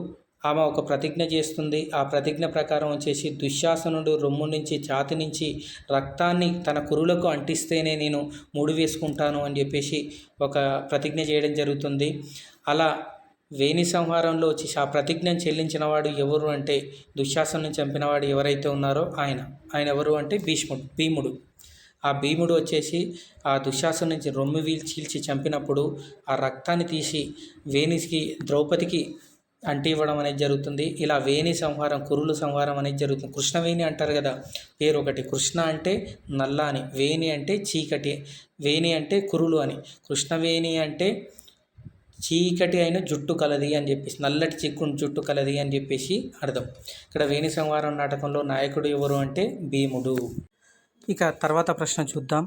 ఆమె ఒక ప్రతిజ్ఞ చేస్తుంది. ఆ ప్రతిజ్ఞ ప్రకారం వచ్చేసి దుశ్శాసనుడు రొమ్ము నుంచి ఛాతి నుంచి రక్తాన్ని తన కురులకు అంటిస్తేనే నేను ముడి వేసుకుంటాను అని చెప్పేసి ఒక ప్రతిజ్ఞ చేయడం జరుగుతుంది. అలా వేణి సంహారంలో వచ్చేసి ఆ ప్రతిజ్ఞను చెల్లించినవాడు ఎవరు అంటే, దుశ్శాసనుని చంపినవాడు ఎవరైతే ఉన్నారో ఆయన ఎవరు అంటే భీముడు. ఆ భీముడు వచ్చేసి ఆ దుశ్శాసను నుంచి రొమ్ము చీల్చి చంపినప్పుడు ఆ రక్తాన్ని తీసి ద్రౌపదికి అంటివ్వడం అనేది జరుగుతుంది. ఇలా వేణి సంహారం, కురుల సంహారం అనేది జరుగుతుంది. కృష్ణవేణి అంటారు కదా, పేరు ఒకటి. కృష్ణ అంటే నల్ల అని, వేణి అంటే చీకటి, వేణి అంటే కురులు అని. కృష్ణవేణి అంటే చీకటి అయిన జుట్టు కలది అని చెప్పేసి, నల్లటి చిక్కుని జుట్టు కలది అని చెప్పేసి అర్థం. ఇక్కడ వేణి సంహారం నాటకంలో నాయకుడు ఎవరు అంటే భీముడు. ఇక తర్వాత ప్రశ్న చూద్దాం.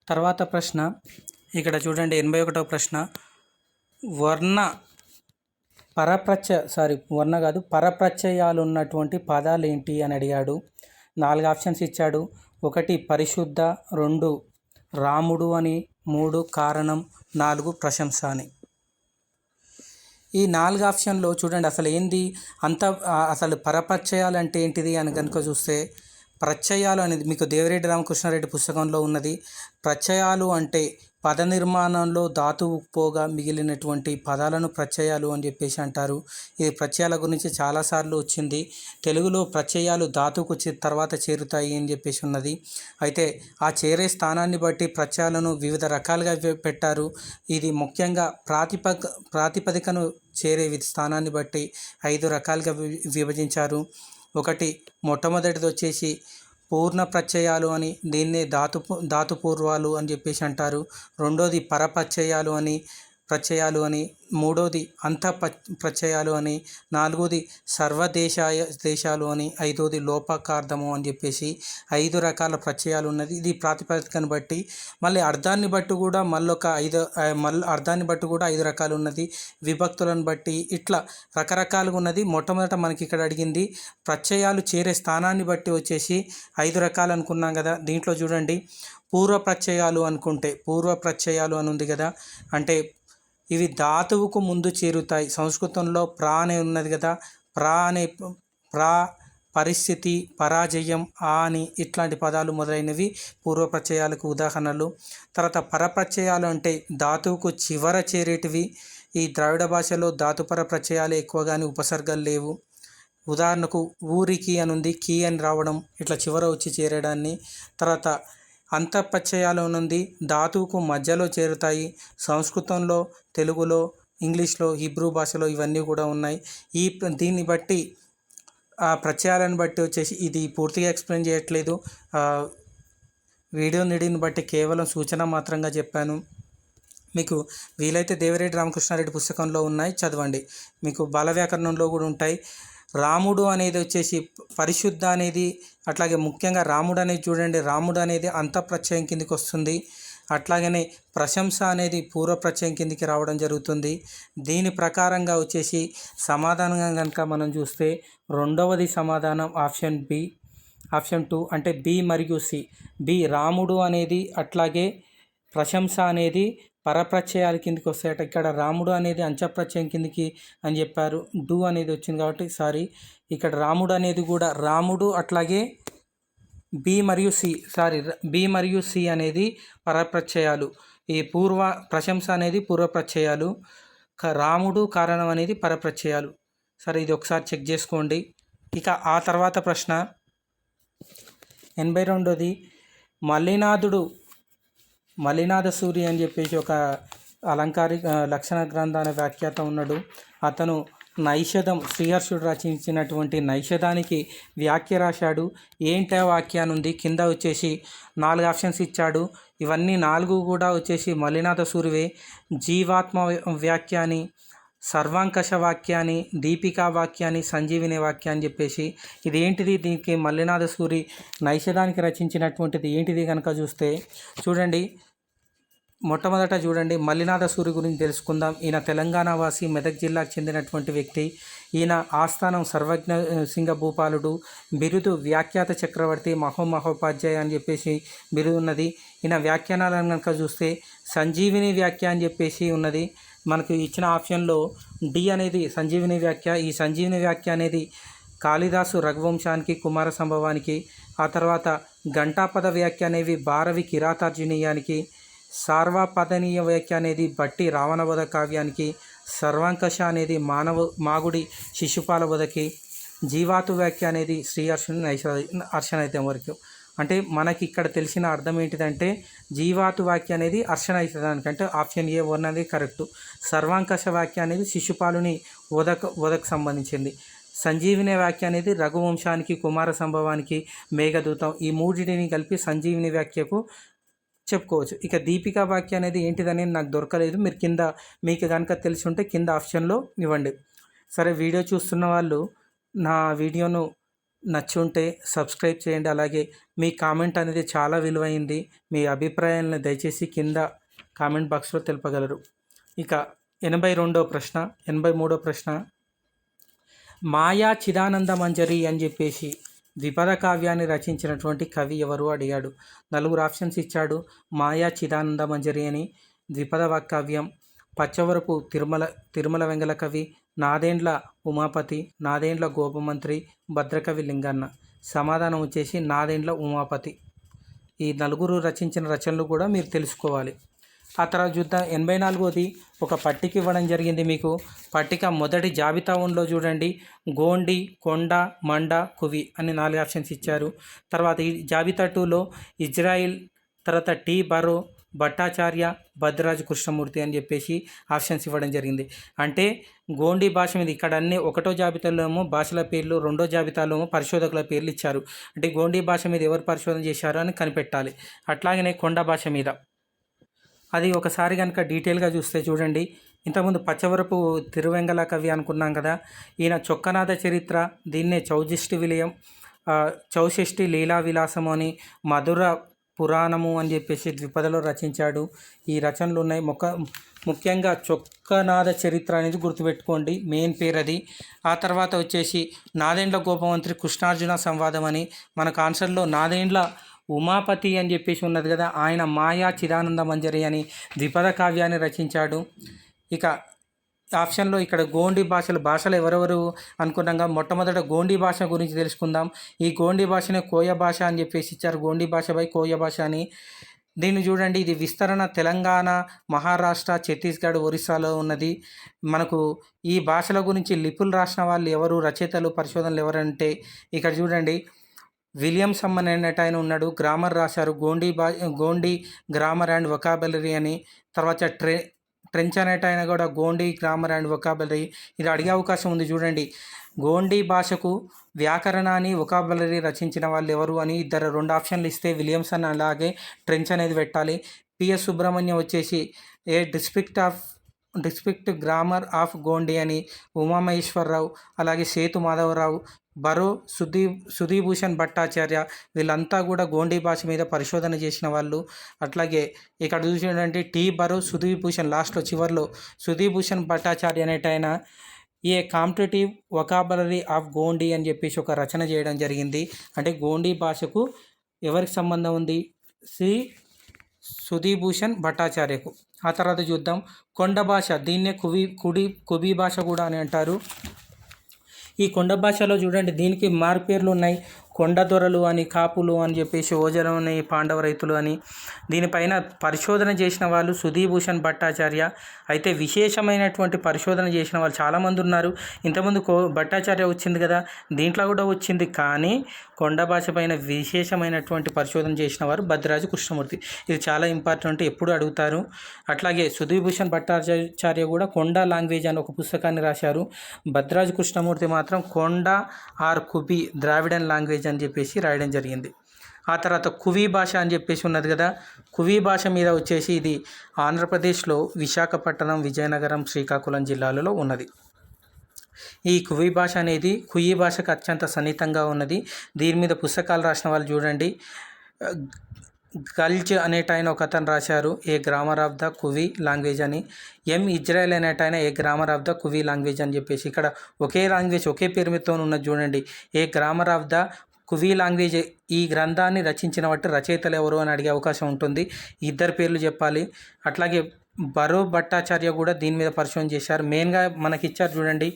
తర్వాత ప్రశ్న ఇక్కడ చూడండి, 81వ ప్రశ్న. పరప్రత్యయాలు ఉన్నటువంటి పదాలు ఏంటి అని అడిగాడు. 4 ఆప్షన్స్ ఇచ్చాడు. 1 పరిశుద్ధ, 2 రాముడు అని, 3 కారణం, 4 ప్రశంస అని. ఈ 4 ఆప్షన్లో చూడండి అసలు పరప్రత్యయాలు అంటే ఏంటిది అని కనుక చూస్తే, ప్రత్యయాలు అనేది మీకు దేవిరెడ్డి రామకృష్ణారెడ్డి పుస్తకంలో ఉన్నది. ప్రత్యయాలు అంటే పద నిర్మాణంలో ధాతువు పోగా మిగిలినటువంటి పదాలను ప్రత్యయాలు అని చెప్పేసి అంటారు. ఈ ప్రత్యయాల గురించి చాలాసార్లు వచ్చింది. తెలుగులో ప్రత్యయాలు ధాతువుకు తర్వాత చేరుతాయి అని చెప్పేసి ఉన్నది. అయితే ఆ చేరే స్థానాన్ని బట్టి ప్రత్యయాలను వివిధ రకాలుగా పెట్టారు. ఇది ముఖ్యంగా ప్రాతిపదికను చేరే స్థానాన్ని బట్టి 5 రకాలుగా విభజించారు. 1 మొట్టమొదటిది వచ్చేసి పూర్ణ ప్రత్యయాలు అని, దీన్నే ధాతుపూర్వాలు అని చెప్పేసి అంటారు. 2ది పరప్రత్యయాలు అని, 3వది అంత ప్రత్యయాలు అని, 4ది దేశాలు అని, 5వది లోపకార్థము అని చెప్పేసి 5 రకాల ప్రత్యయాలు ఉన్నది. ఇది ప్రాతిపదికను బట్టి. మళ్ళీ అర్థాన్ని బట్టి కూడా అర్థాన్ని బట్టి కూడా 5 రకాలు ఉన్నది. విభక్తులను బట్టి ఇట్లా రకరకాలుగా ఉన్నది. మొట్టమొదట మనకి ఇక్కడ అడిగింది ప్రత్యయాలు చేరే స్థానాన్ని బట్టి వచ్చేసి 5 రకాలు అనుకున్నాం కదా. దీంట్లో చూడండి, పూర్వ ప్రత్యయాలు అని ఉంది కదా, అంటే ఇవి ధాతువుకు ముందు చేరుతాయి. సంస్కృతంలో అనే ఉన్నది కదా, పరిస్థితి, పరాజయం, అని ఇట్లాంటి పదాలు మొదలైనవి పూర్వ ప్రత్యయాలకు ఉదాహరణలు. తర్వాత పరప్రత్యయాలు అంటే ధాతువుకు చివర చేరేటివి. ఈ ద్రావిడ భాషలో ధాతుపర ప్రత్యయాలు ఎక్కువగానే ఉపసర్గలు లేవు. ఉదాహరణకు ఊరికి అని ఉంది, కీ అని రావడం, ఇట్లా చివర వచ్చి చేరడాన్ని. తర్వాత అంతఃప్రత్యయాలు ఉంది, ధాతువుకు మధ్యలో చేరుతాయి. సంస్కృతంలో, తెలుగులో, ఇంగ్లీష్లో, హిబ్రూ భాషలో ఇవన్నీ కూడా ఉన్నాయి. దీన్ని బట్టి ఆ ప్రత్యయాలను బట్టి వచ్చేసి, ఇది పూర్తిగా ఎక్స్ప్లెయిన్ చేయట్లేదు, వీడియో నిడిని బట్టి కేవలం సూచన మాత్రంగా చెప్పాను. మీకు వీలైతే దేవిరెడ్డి రామకృష్ణారెడ్డి పుస్తకంలో ఉన్నాయి, చదవండి. మీకు బాల వ్యాకరణంలో కూడా ఉంటాయి. రాముడు అనేది వచ్చేసి పరిశుద్ధ అనేది, అట్లాగే ముఖ్యంగా రాముడు అనేది చూడండి, రాముడు అనేది అంతఃప్రత్యయం కిందికి వస్తుంది. అట్లాగనే ప్రశంస అనేది పూర్వప్రత్యయం కిందికి రావడం జరుగుతుంది. దీని ప్రకారంగా వచ్చేసి సమాధానంగా కనుక మనం చూస్తే, 2వది సమాధానం ఆప్షన్ 2 అంటే బి మరియు సి. రాముడు అనేది అట్లాగే ప్రశంస అనేది పరప్రత్యయాల కిందికి వస్తాయట. ఇక్కడ రాముడు అనేది అంచప్రత్యయం కిందికి అని చెప్పారు, డు అనేది వచ్చింది కాబట్టి ఇక్కడ రాముడు అనేది కూడా రాముడు, అట్లాగే బి మరియు సి అనేది పరప్రత్యయాలు. ఈ ప్రశంస అనేది పూర్వప్రత్యయాలు, రాముడు కారణం అనేది పరప్రత్యయాలు. ఇది ఒకసారి చెక్ చేసుకోండి. ఇక ఆ తర్వాత ప్రశ్న 82ది. మల్లినాథ సూరి అని చెప్పేసి ఒక లక్షణ గ్రంథాల వ్యాఖ్యాత ఉన్నాడు. అతను నైషధం శ్రీహర్షుడు రచించినటువంటి నైషధానికి వ్యాఖ్య రాశాడు. ఏంటా వాక్య అని ఉంది. కింద వచ్చేసి 4 ఆప్షన్స్ ఇచ్చాడు. ఇవన్నీ 4 కూడా వచ్చేసి మల్లినాథ సూరివే. జీవాత్మ వ్యాఖ్యాని, సర్వాంకష వాక్యాన్ని, దీపికా వాక్యాన్ని, సంజీవిని వాక్య అని చెప్పేసి ఇది ఏంటిది? దీనికి మల్లినాథ సూరి నైషధానికి రచించినటువంటిది ఏంటిది కనుక చూస్తే చూడండి. మొట్టమొదట చూడండి, మల్లినాథ సూరి గురించి తెలుసుకుందాం. ఈయన తెలంగాణ వాసి, మెదక్ జిల్లాకు చెందినటువంటి వ్యక్తి. ఈయన ఆస్థానం సర్వజ్ఞ సింగ భూపాలుడు, బిరుదు వ్యాఖ్యాత చక్రవర్తి, మహోపాధ్యాయ అని చెప్పేసి బిరుదు ఉన్నది. ఈయన వ్యాఖ్యానాలను కనుక చూస్తే సంజీవిని వ్యాఖ్య అని చెప్పేసి ఉన్నది. మనకు ఇచ్చిన ఆప్షన్లో డి అనేది సంజీవిని వ్యాఖ్య. ఈ సంజీవిని వ్యాఖ్య అనేది కాళిదాసు రఘువంశానికి, కుమార సంభవానికి. ఆ తర్వాత ఘంటాపద వ్యాఖ్య అనేవి భారవి కిరాతార్జునీయానికి. సార్వపదనీయ వ్యాఖ్య అనేది బట్టి రావణవధ కావ్యానికి. సర్వాంకష అనేది మాగుడి శిశుపాల వధకి. జీవాతు వ్యాఖ్య అనేది శ్రీహర్షుని హర్షనైతం వరకు. అంటే మనకి ఇక్కడ తెలిసిన అర్థం ఏంటిదంటే జీవాతు వాక్య అనేది హర్షనైతానికి, అంటే ఆప్షన్ ఏ 1 అనేది కరెక్ట్. సర్వాంకష వాక్య అనేది శిశుపాలుని వధకు సంబంధించింది. సంజీవిని వాక్య అనేది రఘువంశానికి, కుమార సంభవానికి, మేఘదూతం, ఈ మూడింటిని కలిపి సంజీవిని వ్యాఖ్యకు చెప్పుకోవచ్చు. ఇక దీపికా వాక్య అనేది ఏంటిదనేది నాకు దొరకలేదు. మీరు కింద మీకు కనుక తెలిసి ఉంటే కింద ఆప్షన్లో ఇవ్వండి. సరే, వీడియో చూస్తున్న వాళ్ళు నా వీడియోను నచ్చి ఉంటే సబ్స్క్రైబ్ చేయండి. అలాగే మీ కామెంట్ అనేది చాలా విలువైంది. మీ అభిప్రాయాలను దయచేసి కింద కామెంట్ బాక్స్లో తెలుపగలరు. ఇక 82వ ప్రశ్న, 83వ ప్రశ్న, మాయా చిదానంద మంజరి అని చెప్పేసి ద్విపద కావ్యాన్ని రచించినటువంటి కవి ఎవరు అడిగాడు. 4 ఆప్షన్స్ ఇచ్చాడు. మాయా చిదానంద మంజరి అని ద్విపద కావ్యం. పచ్చవరపు తిరుమల వెంగళ కవి, నాదెండ్ల ఉమాపతి, నాదెండ్ల గోపమంత్రి, భద్రకవి లింగన్న. సమాధానం వచ్చేసి నాదెండ్ల ఉమాపతి. ఈ 4 రచించిన రచనలు కూడా మీరు తెలుసుకోవాలి. ఆ తర్వాత చూద్దాం. 84వది ఒక పట్టిక ఇవ్వడం జరిగింది మీకు. పట్టిక మొదటి జాబితా ఉందో చూడండి. గోండి, కొండ, మండ, కువి అని 4 ఆప్షన్స్ ఇచ్చారు. తర్వాత ఈ జాబితా 2లో ఇజ్రాయిల్, తర్వాత టి బరో, భట్టాచార్య, భద్రరాజు కృష్ణమూర్తి అని చెప్పేసి ఆప్షన్స్ ఇవ్వడం జరిగింది. అంటే గోండి భాష మీద ఇక్కడ అన్ని 1వ జాబితాలో ఏమో భాషల పేర్లు, 2వ జాబితాలో ఏమో పరిశోధకుల పేర్లు ఇచ్చారు. అంటే గోండి భాష మీద ఎవరు పరిశోధన చేశారో అని కనిపెట్టాలి. అట్లాగనే కొండ భాష మీద అది ఒకసారి కనుక డీటెయిల్గా చూస్తే చూడండి. ఇంతకుముందు పచ్చవరపు తిరువెంగళ కవి అనుకున్నాం కదా. ఈయన చొక్కనాథ చరిత్ర, దీన్నే చౌషష్ఠి లీలా విలాసము అని, మధుర పురాణము అని చెప్పేసి ద్విపదలో రచించాడు. ఈ రచనలు ఉన్నాయి. ముఖ్యంగా చొక్కనాథ చరిత్ర అనేది గుర్తుపెట్టుకోండి, మెయిన్ పేరు అది. ఆ తర్వాత వచ్చేసి నాదెండ్ల గోపమంత్రి కృష్ణార్జున సంవాదం అని. మనకు ఆన్సర్లో నాదెండ్ల ఉమాపతి అని చెప్పేసి ఉన్నది కదా. ఆయన మాయా చిదానంద మంజరి అని ద్విపద కావ్యాన్ని రచించాడు. ఇక ఆప్షన్లో ఇక్కడ గోండి భాషలు ఎవరెవరు అనుకున్నాగా. మొట్టమొదట గోండి భాష గురించి తెలుసుకుందాం. ఈ గోండి భాషనే కోయ భాష అని చెప్పేసి ఇచ్చారు. గోండి భాష బై కోయ భాష అని. దీన్ని చూడండి, ఇది విస్తరణ తెలంగాణ, మహారాష్ట్ర, ఛత్తీస్గఢ్, ఒరిస్సాలో ఉన్నది. మనకు ఈ భాషల గురించి లిపులు రాసిన వాళ్ళు ఎవరు, రచయితలు, పరిశోధనలు ఎవరంటే ఇక్కడ చూడండి, విలియమ్సన్ అనేట ఆయన ఉన్నాడు. గ్రామర్ రాశారు. గోండి గ్రామర్ అండ్ వొకాబులరీ అని. తర్వాత ట్రెంచ్ అనేట ఆయన కూడా గోండి గ్రామర్ అండ్ వొకాబులరీ. ఇది అడిగే అవకాశం ఉంది. చూడండి, గోండి భాషకు వ్యాకరణాన్ని, వొకాబులరీ రచించిన వాళ్ళు ఎవరు అని 2 ఆప్షన్లు ఇస్తే విలియమ్సన్ అలాగే ట్రెంచ్ అనేది పెట్టాలి. పిఎస్ సుబ్రహ్మణ్యం వచ్చేసి డిస్ట్రిక్ట్ గ్రామర్ ఆఫ్ గోండి అని. ఉమామహేశ్వరరావు, అలాగే సేతు మాధవరావు, బరో, సుధీభూషణ్ భట్టాచార్య, వీళ్ళంతా కూడా గోండి భాష మీద పరిశోధన చేసిన వాళ్ళు. అట్లాగే ఇక్కడ చూసినటువంటి టి బరో, సుధీభూషణ్, లాస్ట్లో చివరిలో సుధీభూషణ్ భట్టాచార్య అనేట ఆయన ఏ కాంపిటేటివ్ వొకాబులరీ ఆఫ్ గోండి అని చెప్పేసి ఒక రచన చేయడం జరిగింది. అంటే గోండి భాషకు ఎవరికి సంబంధం ఉంది? సుధీభూషణ్ భట్టాచార్యకు. ఆ తర్వాత చూద్దాం కొండ భాష. దీన్నే కుబి భాష కూడా అని అంటారు. ఈ కొండ భాషలో చూడండి, దీనికి మారుపేర్లు ఉన్నాయి. కొండ దొరలు అని, కాపులు అని చెప్పేసి, ఓజరం అని, పాండవ రైతులు అని. దీనిపైన పరిశోధన చేసిన వాళ్ళు సుధీభూషణ్ భట్టాచార్య. అయితే విశేషమైనటువంటి పరిశోధన చేసిన వాళ్ళు చాలామంది ఉన్నారు. ఇంతకుముందు భట్టాచార్య వచ్చింది కదా, దీంట్లో కూడా వచ్చింది. కానీ కొండ భాష పైన విశేషమైనటువంటి పరిశోధన చేసిన వారు భద్రరాజు కృష్ణమూర్తి. ఇది చాలా ఇంపార్టెంట్, ఎప్పుడు అడుగుతారు. అట్లాగే సుధీభూషణ్ భట్టాచార్య కూడా కొండ లాంగ్వేజ్ అని ఒక పుస్తకాన్ని రాశారు. భద్రరాజు కృష్ణమూర్తి మాత్రం కొండ ఆర్ కుబి ద్రావిడన్ లాంగ్వేజ్ అని చెప్పేసి రాయడం జరిగింది. ఆ తర్వాత కువి భాష అని చెప్పేసి ఉన్నది కదా, కువి భాష మీద వచ్చేసి ఇది ఆంధ్రప్రదేశ్లో విశాఖపట్నం, విజయనగరం, శ్రీకాకుళం జిల్లాలలో ఉన్నది. ఈ కువి భాష అనేది కుయి భాషకు అత్యంత సన్నిహితంగా ఉన్నది. దీని మీద పుస్తకాలు రాసిన వాళ్ళు చూడండి. గల్జ్ అనేటైన ఒక అతను రాశారు a grammar of the Kuvi language అని. ఇజ్రాయెల్ అనేటైన a grammar of the Kuvi language అని చెప్పేసి. ఇక్కడ ఒకే లాంగ్వేజ్ ఒకే పేరు మీదతో ఉన్నది చూడండి, a grammar of the Kuvi language. ఈ గ్రంథాన్ని రచించిన బట్టి రచయితలు ఎవరు అని అడిగే అవకాశం ఉంటుంది. ఇద్దరు పేర్లు చెప్పాలి. అట్లాగే బరో భట్టాచార్య కూడా దీని మీద పరిశోధన చేశారు. మెయిన్గా మనకి ఇచ్చారు చూడండి,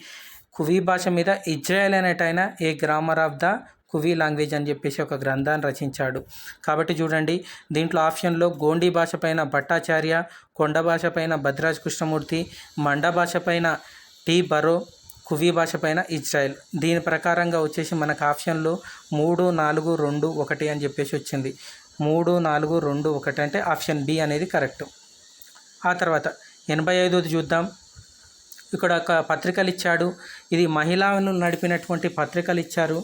కువి భాష మీద ఇజ్రాయెల్ అనేటైన a grammar of the Kuvi language అని చెప్పేసి ఒక గ్రంథాన్ని రచించాడు. కాబట్టి చూడండి, దీంట్లో ఆప్షన్లో గోండీ భాష పైన భట్టాచార్య, కొండ భాష పైన భద్రరాజు కృష్ణమూర్తి, మండ భాష పైన టి బరో, కువి భాష పైన ఇజ్రాయెల్. దీని ప్రకారంగా వచ్చేసి మనకు ఆప్షన్లో 3, 4, 2, 1 అని చెప్పేసి వచ్చింది. 3, 4, 2, 1 అంటే ఆప్షన్ బి అనేది కరెక్ట్. ఆ తర్వాత 85ది చూద్దాం. ఇక్కడ ఒక పత్రికలు ఇచ్చాడు. ఇది మహిళలు నడిపినటువంటి పత్రికలు ఇచ్చారు.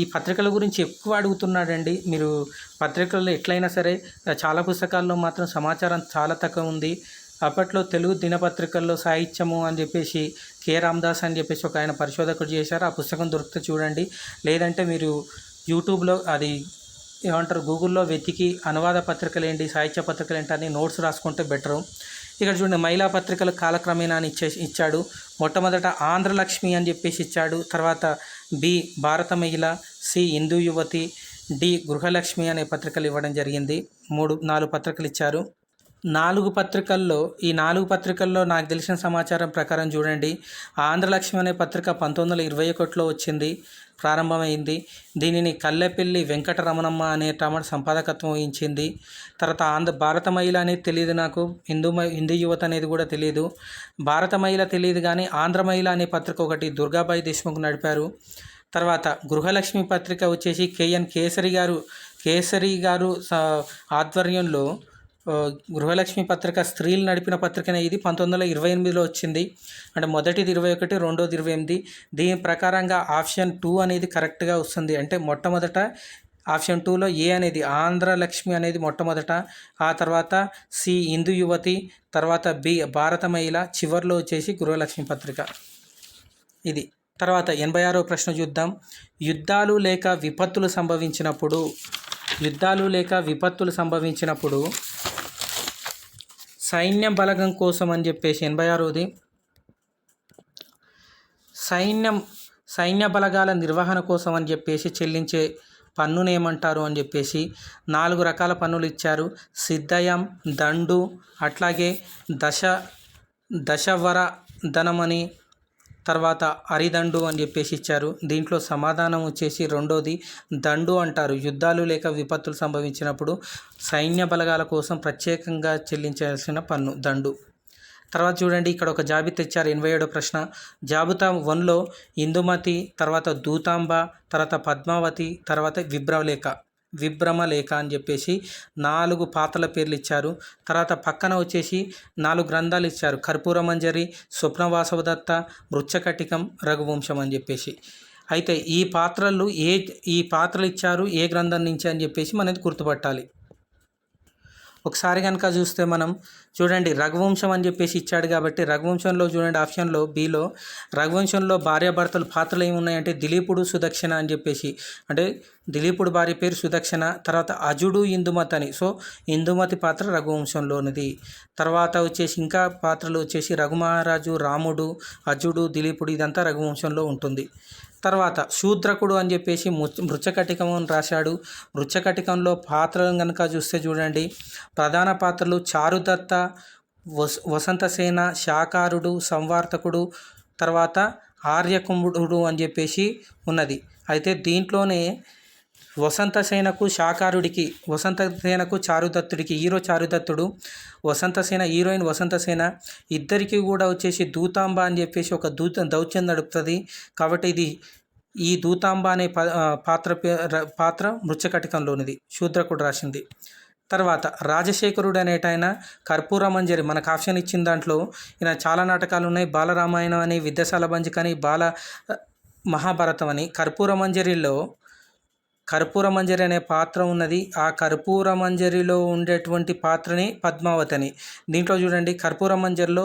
ఈ పత్రికల గురించి ఎక్కువ అడుగుతున్నాడండి. మీరు పత్రికల్లో ఎట్లయినా సరే, చాలా పుస్తకాల్లో మాత్రం సమాచారం చాలా తక్కువ ఉంది. అప్పట్లో తెలుగు దినపత్రికల్లో సాహిత్యము అని చెప్పేసి కె రామదాస్ అని చెప్పేసి ఒక ఆయన పరిశోధకుడు చేశారు. ఆ పుస్తకం దొరికితే చూడండి, లేదంటే మీరు యూట్యూబ్లో అది ఏమంటారు గూగుల్లో వెతికి అనువాద పత్రికలు ఏంటి, సాహిత్య పత్రికలు ఏంటి అని నోట్స్ రాసుకుంటే బెటరు. ఇక్కడ చూడండి, మహిళా పత్రికలు కాలక్రమేణా అని ఇచ్చాడు. మొట్టమొదట ఆంధ్రలక్ష్మి అని చెప్పేసి ఇచ్చాడు. తర్వాత బి భారత మహిళ, సి హిందూ యువతి, డి గృహలక్ష్మి అనే పత్రికలు ఇవ్వడం జరిగింది. 4 పత్రికలు ఇచ్చారు. 4 పత్రికల్లో ఈ 4 పత్రికల్లో నాకు తెలిసిన సమాచారం ప్రకారం చూడండి, ఆంధ్రలక్ష్మి అనే పత్రిక 1921లో వచ్చింది, ప్రారంభమైంది. దీనిని కల్లెపల్లి వెంకటరమణమ్మ అనే టమట సంపాదకత్వం వహించింది. తర్వాత భారత మహిళ అనేది తెలియదు నాకు, హిందూ యువత అనేది కూడా తెలియదు. భారత మహిళ తెలియదు కానీ ఆంధ్ర మహిళ అనే పత్రిక ఒకటి దుర్గాబాయి దేశ్ముఖ్ నడిపారు. తర్వాత గృహలక్ష్మి పత్రిక వచ్చేసి కేఎన్ కేసరి గారు ఆధ్వర్యంలో గృహలక్ష్మి పత్రిక స్త్రీలు నడిపిన పత్రికనే. ఇది 1928లో వచ్చింది. అంటే మొదటిది 21, రెండోది 28. దీని ప్రకారంగా ఆప్షన్ 2 అనేది కరెక్ట్గా వస్తుంది. అంటే మొట్టమొదట ఆప్షన్ 2లో ఏ అనేది ఆంధ్రలక్ష్మి అనేది మొట్టమొదట, ఆ తర్వాత సి హిందూ యువతి, తర్వాత బి భారత మహిళ, చివరిలో వచ్చేసి గృహలక్ష్మి పత్రిక. ఇది. తర్వాత 86వ ప్రశ్న చూద్దాం. యుద్ధాలు లేక విపత్తులు సంభవించినప్పుడు సైన్య బలగం కోసం అని చెప్పేసి 86ది సైన్య బలగాల నిర్వహణ కోసం అని చెప్పేసి చెల్లించే పన్నును ఏమంటారు అని చెప్పేసి 4 రకాల పన్నులు ఇచ్చారు. సిద్ధయం, దండు, అట్లాగే దశవర ధనమని, తర్వాత అరిదండు అని చెప్పేసి ఇచ్చారు. దీంట్లో సమాధానం వచ్చేసి రెండోది దండు అంటారు. యుద్ధాలు లేక విపత్తులు సంభవించినప్పుడు సైన్య బలగాల కోసం ప్రత్యేకంగా చెల్లించాల్సిన పన్ను దండు. తర్వాత చూడండి, ఇక్కడ ఒక జాబితా ఇచ్చారు. 87వ ప్రశ్న. జాబితా 1లో ఇందుమతి, తర్వాత దూతాంబ, తర్వాత పద్మావతి, తర్వాత విభ్రమలేఖ అని చెప్పేసి 4 పాత్రల పేర్లు ఇచ్చారు. తర్వాత పక్కన వచ్చేసి 4 గ్రంథాలు ఇచ్చారు. కర్పూర మంజరి, స్వప్నవాసవదత్త, మృచ్ఛకటికం, రఘువంశం అని చెప్పేసి. అయితే ఈ పాత్రలు ఇచ్చారు ఏ గ్రంథం నుంచి అని చెప్పేసి మనది గుర్తుపట్టాలి. ఒకసారి కనుక చూస్తే మనం చూడండి, రఘువంశం అని చెప్పేసి ఇచ్చాడు కాబట్టి రఘువంశంలో చూడండి ఆప్షన్లో బిలో రఘువంశంలో భార్యాభర్తలు పాత్రలు ఏమున్నాయంటే దిలీపుడు, సుదక్షిణ అని చెప్పేసి. అంటే దిలీపుడు భార్య పేరు సుదక్షిణ, తర్వాత అజుడు, ఇందుమతి అని. సో ఇందుమతి పాత్ర రఘువంశంలోనిది. తర్వాత వచ్చేసి ఇంకా పాత్రలు వచ్చేసి రఘుమహారాజు, రాముడు, అజుడు, దిలీపుడు, ఇదంతా రఘువంశంలో ఉంటుంది. తర్వాత శూద్రకుడు అని చెప్పేసి మృచ్ఛకటికం అని రాశాడు. మృచ్ఛకటికంలో పాత్రలను కనుక చూస్తే చూడండి, ప్రధాన పాత్రలు చారుదత్త, వసంతసేన, శాకారుడు, సంవార్తకుడు, తర్వాత ఆర్యకుముడు అని చెప్పేసి ఉన్నది. అయితే దీంట్లోనే వసంతసేనకు శాకారుడికి, వసంతసేనకు చారుదత్తుడికి, హీరో చారుదత్తుడు, వసంతసేన హీరోయిన్ వసంతసేన ఇద్దరికి కూడా వచ్చేసి దూతాంబ అని చెప్పేసి ఒక దౌత్యం నడుపుతుంది. కాబట్టి ఈ దూతాంబ అనే పాత్ర మృచ్చకటికంలోనిది, శూద్రకుడు రాసింది. తర్వాత రాజశేఖరుడు అనేటాయన కర్పూర మంజరి, మనకు ఆప్షన్ ఇచ్చిన దాంట్లో ఈయన చాలా నాటకాలు ఉన్నాయి. బాలరామాయణం అని, విద్యాసాల బంజిక అని, బాల మహాభారతం అని. కర్పూర మంజరి అనే పాత్ర ఉన్నది. ఆ కర్పూర మంజరిలో ఉండేటువంటి పాత్రని పద్మావతి అని. దీంట్లో చూడండి, కర్పూర మంజరిలో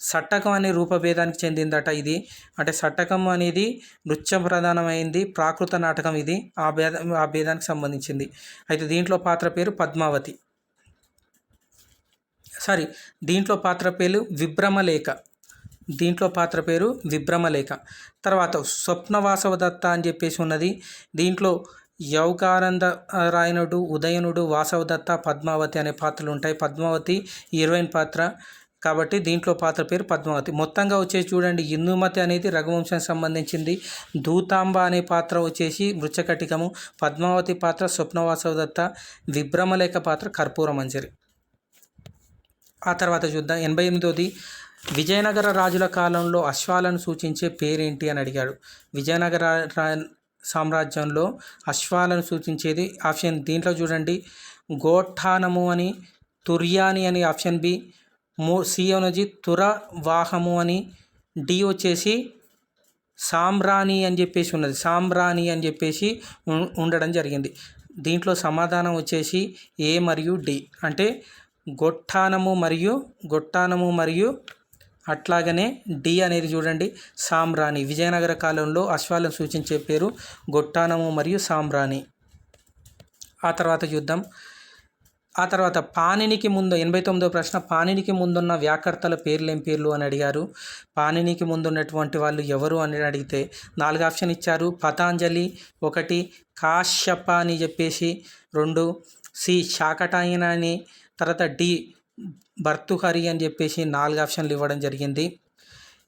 సట్టకం అనే రూపభేదానికి చెందిందట ఇది. అంటే సట్టకం అనేది నృత్య ప్రధానమైంది, ప్రాకృత నాటకం ఇది, ఆ భేదానికి సంబంధించింది. అయితే దీంట్లో పాత్ర పేరు పద్మావతి. దీంట్లో పాత్ర పేరు విభ్రమలేఖ. తర్వాత స్వప్నవాసవ దత్త అని చెప్పేసి ఉన్నది. దీంట్లో యౌకానంద రాయనుడు, ఉదయనుడు, వాసవదత్త, పద్మావతి అనే పాత్రలు ఉంటాయి. పద్మావతి హీరోయిన్ పాత్ర కాబట్టి దీంట్లో పాత్ర పేరు పద్మావతి. మొత్తంగా వచ్చేసి చూడండి, ఇందుమతి అనేది రఘువంశానికి సంబంధించింది, దూతాంబ అనే పాత్ర వచ్చేసి మృచ్చకటికము, పద్మావతి పాత్ర స్వప్నవాసవదత్త, విభ్రమలేఖ పాత్ర కర్పూర మంజరి. ఆ తర్వాత చూద్దాం 88వ. విజయనగర రాజుల కాలంలో అశ్వాలను సూచించే పేరేంటి అని అడిగాడు. విజయనగర సామ్రాజ్యంలో అశ్వాలను సూచించేది ఆప్షన్, దీంట్లో చూడండి, గోఠానము అని, తుర్యాని అని ఆప్షన్ బి, సి అనేది తురవాహము అని, డి వచ్చేసి సాంబ్రాణి అని చెప్పేసి ఉన్నది, సాంబ్రాణి అని చెప్పేసి ఉండడం జరిగింది. దీంట్లో సమాధానం వచ్చేసి ఏ మరియు డి, అంటే గొట్టానము మరియు అట్లాగనే డి అనేది చూడండి సాంబ్రాణి. విజయనగర కాలంలో అశ్వాలను సూచించే పేరు గొట్టానము మరియు సాంబ్రాణి. ఆ తర్వాత చూద్దాం. ఆ తర్వాత పాణినికి ముందు 89వ ప్రశ్న, పాణినికి ముందున్న వ్యాకర్తల పేర్లేం పేర్లు అని అడిగారు. పాణినికి ముందున్నటువంటి వాళ్ళు ఎవరు అని అడిగితే 4 ఆప్షన్ ఇచ్చారు. పతాంజలి 1, కాశ్యప అని చెప్పేసి 2, సి శాకటాయన అని, తర్వాత డి భర్తృహరి అని చెప్పేసి 4 ఆప్షన్లు ఇవ్వడం జరిగింది.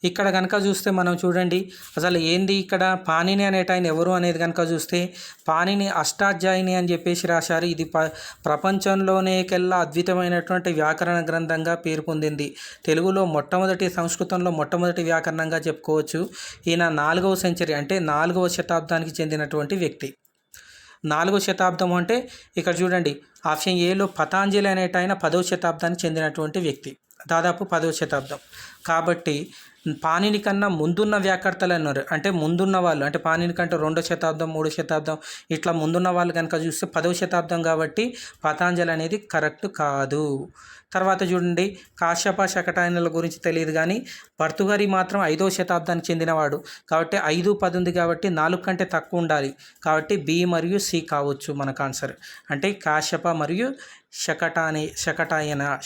ఇక్కడ కనుక చూస్తే మనం చూడండి, అసలు ఏంది ఇక్కడ పాణిని అనేటాయన ఎవరు అనేది కనుక చూస్తే, పాణిని అష్టాధ్యాయిని అని చెప్పేసి రాశారు. ఇది ప్రపంచంలోనేకెల్లా అద్భుతమైనటువంటి వ్యాకరణ గ్రంథంగా పేరు పొందింది. తెలుగులో సంస్కృతంలో మొట్టమొదటి వ్యాకరణంగా చెప్పుకోవచ్చు. ఈయన 4వ సెంచరీ అంటే 4వ శతాబ్దానికి చెందినటువంటి వ్యక్తి. 4వ శతాబ్దం అంటే ఇక్కడ చూడండి, ఆప్షన్ ఏలో పతాంజలి అనేటాయన 10వ శతాబ్దానికి చెందినటువంటి వ్యక్తి, దాదాపు 10వ శతాబ్దం. కాబట్టి పాణిని కన్నా ముందున్న వ్యాకర్తలు అన్నారు, అంటే ముందున్న వాళ్ళు, అంటే పాణిని కంటే 2వ శతాబ్దం 3వ శతాబ్దం ఇట్లా ముందున్న వాళ్ళు కనుక చూస్తే 10వ శతాబ్దం, కాబట్టి పతాంజలి అనేది కరెక్ట్ కాదు. తర్వాత చూడండి, కాశ్యప శకటాయనుల గురించి తెలియదు, కానీ భర్తృహరి మాత్రం 5వ శతాబ్దానికి చెందినవాడు. కాబట్టి 5, 10 ఉంది కాబట్టి 4 కంటే తక్కువ ఉండాలి. కాబట్టి బి మరియు సి కావచ్చు మనకు ఆన్సర్. అంటే కాశ్యప మరియు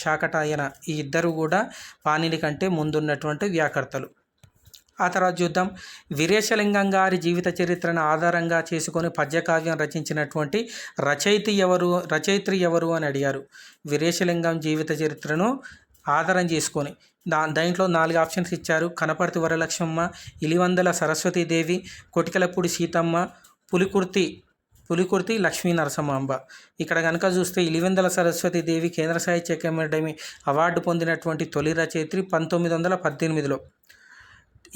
శాకటాయన ఈ ఇద్దరు కూడా పాణిని కంటే ముందున్నటువంటి వ్యాకర్తలు. ఆ తర్వాత చూద్దాం, వీరేశలింగం గారి జీవిత చరిత్రను ఆధారంగా చేసుకొని పద్యకావ్యం రచించినటువంటి రచయిత్రి ఎవరు అని అడిగారు. వీరేశలింగం జీవిత చరిత్రను ఆధారం చేసుకొని దాంట్లో 4 ఆప్షన్స్ ఇచ్చారు. కనపర్తి వరలక్ష్మమ్మ, ఇలివందల సరస్వతీదేవి, కొటికలపూడి సీతమ్మ, పులికుర్తి లక్ష్మీ నరసింహాంబ. ఇక్కడ కనుక చూస్తే ఇలివెందల సరస్వతీదేవి కేంద్ర సాహిత్య అకాడమీ అవార్డు పొందినటువంటి తొలి రచయిత్రి 1918లో.